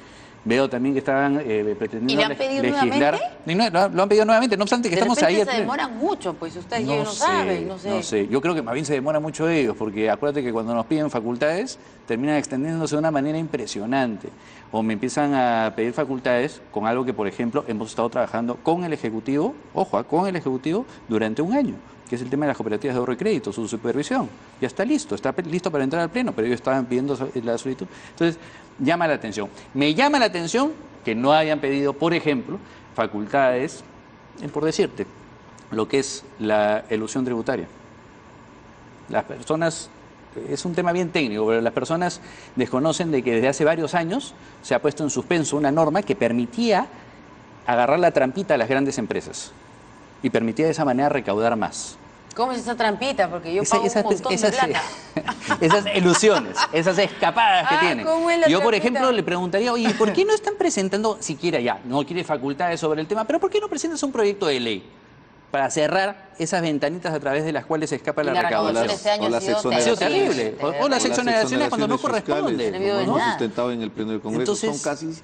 Speaker 7: Veo también que estaban pretendiendo
Speaker 2: ¿Y le han pedido
Speaker 7: legislar. Lo han pedido nuevamente, no obstante que estamos ahí.
Speaker 2: Se demoran mucho, pues ustedes no saben, no sé.
Speaker 7: No sé, yo creo que más bien se demora mucho ellos, porque acuérdate que cuando nos piden facultades, terminan extendiéndose de una manera impresionante. O me empiezan a pedir facultades con algo que, por ejemplo, hemos estado trabajando con el Ejecutivo, ojo, con el Ejecutivo durante un año, que es el tema de las cooperativas de ahorro y crédito, su supervisión. Ya está listo para entrar al Pleno, pero ellos estaban pidiendo la solicitud. Entonces, llama la atención. Me llama la atención que no hayan pedido, por ejemplo, facultades, por decirte, lo que es la elusión tributaria. Las personas es un tema bien técnico, pero las personas desconocen de que desde hace varios años se ha puesto en suspenso una norma que permitía agarrar la trampita a las grandes empresas y permitía de esa manera recaudar más.
Speaker 2: ¿Cómo es esa trampita? Porque yo pago un montón de plata.
Speaker 7: Esas ilusiones, esas escapadas que tienen.
Speaker 2: ¿Cómo es la
Speaker 7: Yo, por
Speaker 2: trampita?
Speaker 7: ejemplo, le preguntaría, oye, ¿por qué no están presentando, siquiera ya, no quiere facultades sobre el tema, pero ¿por qué no presentas un proyecto de ley para cerrar esas ventanitas a través de las cuales se escapa la recaudación?
Speaker 2: Este año
Speaker 4: o las
Speaker 7: Ha sido terrible. O las exoneraciones cuando no
Speaker 4: fiscales,
Speaker 7: corresponde.
Speaker 2: No ha habido
Speaker 4: como hemos
Speaker 2: nada.
Speaker 4: sustentado en el Pleno del Congreso,
Speaker 7: Entonces,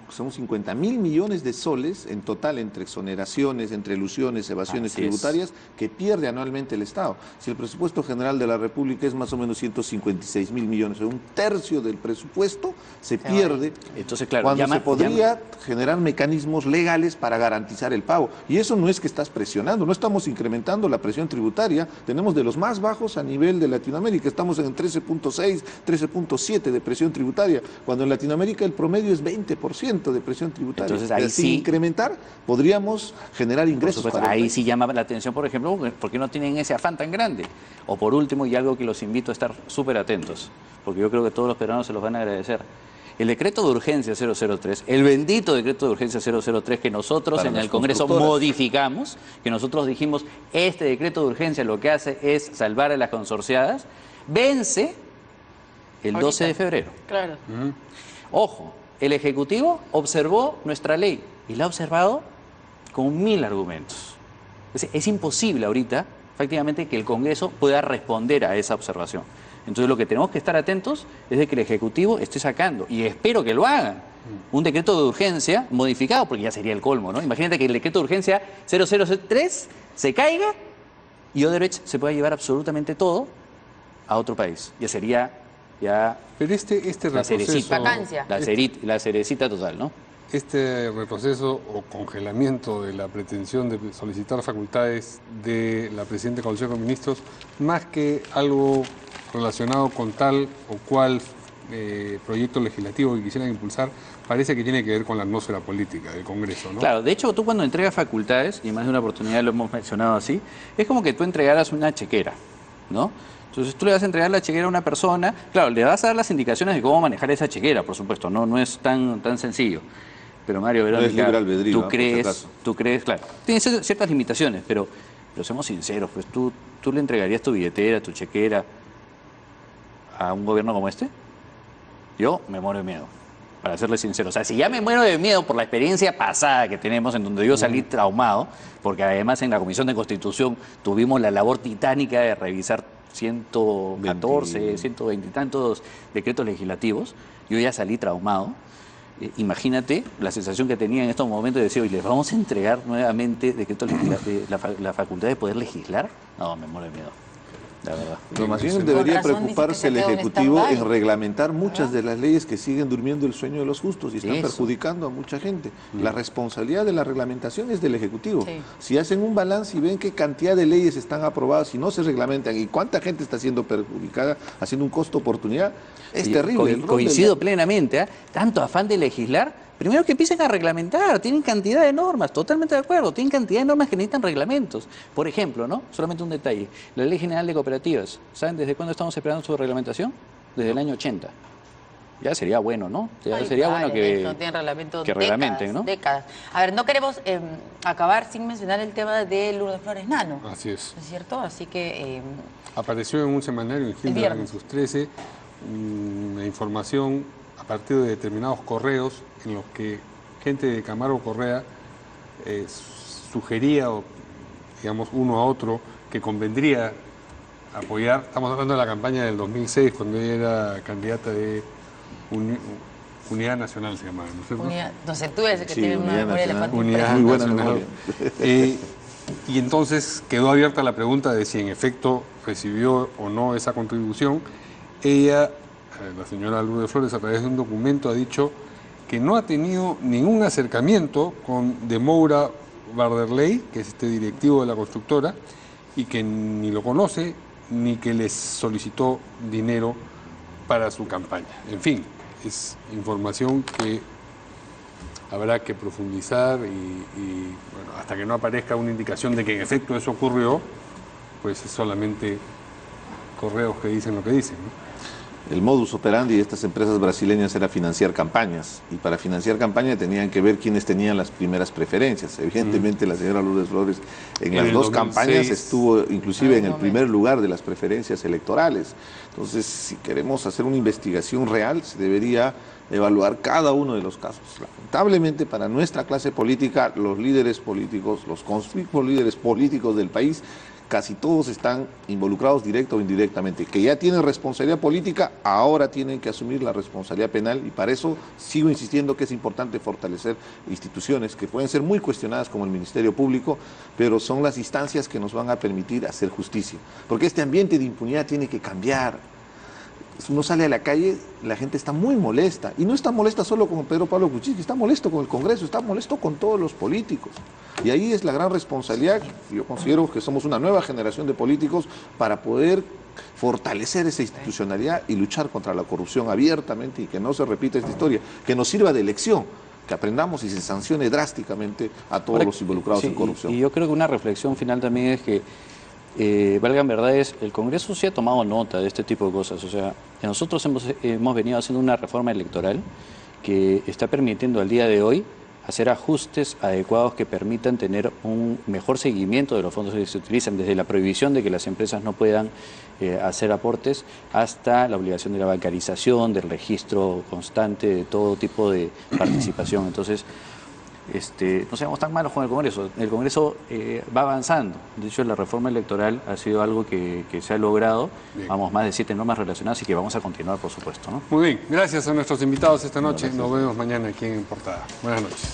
Speaker 4: son 50.000 millones de soles en total entre exoneraciones, entre elusiones, evasiones
Speaker 7: Así es.
Speaker 4: tributarias que pierde anualmente el Estado. Si el presupuesto general de la República es más o menos 156.000 millones, o sea, un tercio del presupuesto se pierde.
Speaker 7: Entonces, claro,
Speaker 4: cuando se podría generar mecanismos legales para garantizar el pago. Y eso no es que estás presionando, no estamos incrementando la presión tributaria, tenemos de los más bajos a nivel de Latinoamérica, estamos en 13.6, 13.7 de presión tributaria, cuando en Latinoamérica el promedio es 20% de presión tributaria.
Speaker 7: Entonces, ahí
Speaker 4: sin
Speaker 7: sí,
Speaker 4: incrementar, podríamos generar
Speaker 7: por
Speaker 4: ingresos.
Speaker 7: supuesto,
Speaker 4: para el
Speaker 7: ahí
Speaker 4: país.
Speaker 7: sí llama la atención, por ejemplo, ¿por qué no tienen ese afán tan grande? O por último, y algo que los invito a estar súper atentos, porque yo creo que todos los peruanos se los van a agradecer. El decreto de urgencia 003, el bendito decreto de urgencia 003 que nosotros
Speaker 4: Para
Speaker 7: en
Speaker 4: las
Speaker 7: el Congreso
Speaker 4: constructoras.
Speaker 7: modificamos, que nosotros dijimos, este decreto de urgencia lo que hace es salvar a las consorciadas, vence el 12 de febrero.
Speaker 2: Claro.
Speaker 7: Ojo, el Ejecutivo observó nuestra ley y la ha observado con 1000 argumentos. Es imposible ahorita, prácticamente, que el Congreso pueda responder a esa observación. Entonces lo que tenemos que estar atentos es de que el Ejecutivo esté sacando, y espero que lo hagan, un decreto de urgencia modificado, porque ya sería el colmo, ¿no? Imagínate que el decreto de urgencia 003 se caiga y Odebrecht se pueda llevar absolutamente todo a otro país. Ya sería
Speaker 1: Pero este
Speaker 7: la
Speaker 1: retroceso,
Speaker 7: cerecita,
Speaker 2: Vacancia.
Speaker 7: la cerecita total, ¿no?
Speaker 1: este retroceso o congelamiento de la pretensión de solicitar facultades de la Presidenta del Consejo de Ministros, más que algo relacionado con tal o cual proyecto legislativo que quisieran impulsar, parece que tiene que ver con la atmósfera política del Congreso, ¿no?
Speaker 7: Claro, de hecho, tú cuando entregas facultades, y más de una oportunidad lo hemos mencionado así, es como que tú entregaras una chequera, ¿no? Entonces tú le vas a entregar la chequera a una persona, claro, le vas a dar las indicaciones de cómo manejar esa chequera, por supuesto, no es tan sencillo. Pero Mario, Verónica,
Speaker 4: es libre albedrío,
Speaker 7: tú crees, claro, tiene ciertas limitaciones, pero seamos sinceros, pues tú le entregarías tu billetera, tu chequera a un gobierno como este. Yo me muero de miedo, para serle sincero. O sea, si ya me muero de miedo por la experiencia pasada que tenemos, en donde yo salí traumado, porque además en la Comisión de Constitución tuvimos la labor titánica de revisar 114, 120 y tantos decretos legislativos, yo ya salí traumado. Imagínate la sensación que tenía en estos momentos de decir, oye, ¿les vamos a entregar nuevamente decretos la facultad de poder legislar? No, me muero de miedo, la verdad.
Speaker 4: Pero más bien
Speaker 2: Con
Speaker 4: debería
Speaker 2: razón
Speaker 4: preocuparse el
Speaker 2: dice que se quedó en
Speaker 4: Ejecutivo
Speaker 2: stand-by.
Speaker 4: en reglamentar muchas de las leyes que siguen durmiendo el sueño de los justos y están
Speaker 7: Eso.
Speaker 4: perjudicando a mucha gente. La responsabilidad de la reglamentación es del Ejecutivo.
Speaker 2: Sí.
Speaker 4: Si hacen un balance y ven qué cantidad de leyes están aprobadas y no se reglamentan y cuánta gente está siendo perjudicada, haciendo un costo-oportunidad, es
Speaker 7: Sí,
Speaker 4: terrible. El rol
Speaker 7: coincido
Speaker 4: del-
Speaker 7: plenamente, ¿eh? Tanto afán de legislar, primero que empiecen a reglamentar, tienen cantidad de normas, totalmente de acuerdo, tienen cantidad de normas que necesitan reglamentos. Por ejemplo, ¿no? Solamente un detalle, la Ley General de Cooperativas, ¿saben desde cuándo estamos esperando su reglamentación? Desde el año 80. Ya sería bueno, ¿no? Ya
Speaker 2: Ay,
Speaker 7: sería
Speaker 2: vale,
Speaker 7: bueno que...
Speaker 2: no tienen reglamento
Speaker 7: que reglamenten, ¿no?
Speaker 2: décadas. A ver, no queremos acabar sin mencionar el tema de Lourdes Flores Nano.
Speaker 1: Así es.
Speaker 2: ¿No es cierto? Así que
Speaker 1: Apareció en un semanario en Hildebrand en
Speaker 2: viernes.
Speaker 1: sus 13 una información a partir de determinados correos en los que gente de Camargo Correa sugería, o, digamos, uno a otro, que convendría apoyar. Estamos hablando de la campaña del 2006, cuando ella era candidata de Unidad Nacional, se llamaba, ¿no es cierto?
Speaker 2: no sé, tú eres el que
Speaker 4: Sí,
Speaker 2: tiene una
Speaker 4: Unidad
Speaker 2: memoria
Speaker 4: Nacional.
Speaker 2: elefante.
Speaker 1: Unidad
Speaker 4: Muy buena
Speaker 1: Nacional.
Speaker 4: memoria.
Speaker 1: Y entonces quedó abierta la pregunta de si en efecto recibió o no esa contribución. Ella, la señora Lourdes Flores, a través de un documento ha dicho que no ha tenido ningún acercamiento con De Moura Barderley, que es este directivo de la constructora, y que ni lo conoce ni que les solicitó dinero para su campaña. En fin, es información que habrá que profundizar y, bueno, hasta que no aparezca una indicación de que en efecto eso ocurrió, pues es solamente correos que dicen lo que dicen, ¿no?
Speaker 4: El modus operandi de estas empresas brasileñas era financiar campañas, y para financiar campañas tenían que ver quiénes tenían las primeras preferencias. Evidentemente la señora Lourdes Flores en las dos
Speaker 1: 2006.
Speaker 4: campañas estuvo inclusive en el primer lugar de las preferencias electorales. Entonces, si queremos hacer una investigación real, se debería evaluar cada uno de los casos. Lamentablemente para nuestra clase política, los líderes políticos, los conspicuos líderes políticos del país, casi todos están involucrados directa o indirectamente. Que ya tienen responsabilidad política, ahora tienen que asumir la responsabilidad penal, y para eso sigo insistiendo que es importante fortalecer instituciones que pueden ser muy cuestionadas como el Ministerio Público, pero son las instancias que nos van a permitir hacer justicia. Porque este ambiente de impunidad tiene que cambiar. Uno sale a la calle, la gente está muy molesta, y no está molesta solo con Pedro Pablo Kuczynski, está molesto con el Congreso, está molesto con todos los políticos. Y ahí es la gran responsabilidad. Yo considero que somos una nueva generación de políticos para poder fortalecer esa institucionalidad y luchar contra la corrupción abiertamente, y que no se repita esta historia, que nos sirva de lección, que aprendamos y se sancione drásticamente a todos los involucrados en corrupción.
Speaker 7: Y yo creo que una reflexión final también es que valgan verdades, el Congreso sí ha tomado nota de este tipo de cosas. O sea, nosotros hemos venido haciendo una reforma electoral que está permitiendo al día de hoy hacer ajustes adecuados que permitan tener un mejor seguimiento de los fondos que se utilizan, desde la prohibición de que las empresas no puedan hacer aportes hasta la obligación de la bancarización, del registro constante de todo tipo de participación. Entonces, no seamos tan malos con el Congreso. El Congreso va avanzando. De hecho, la reforma electoral ha sido algo que se ha logrado. Bien. Vamos, más de 7 normas relacionadas, y que vamos a continuar, por supuesto, ¿no?
Speaker 1: Muy bien. Gracias a nuestros invitados esta noche. Nos vemos mañana aquí en Portada. Buenas noches.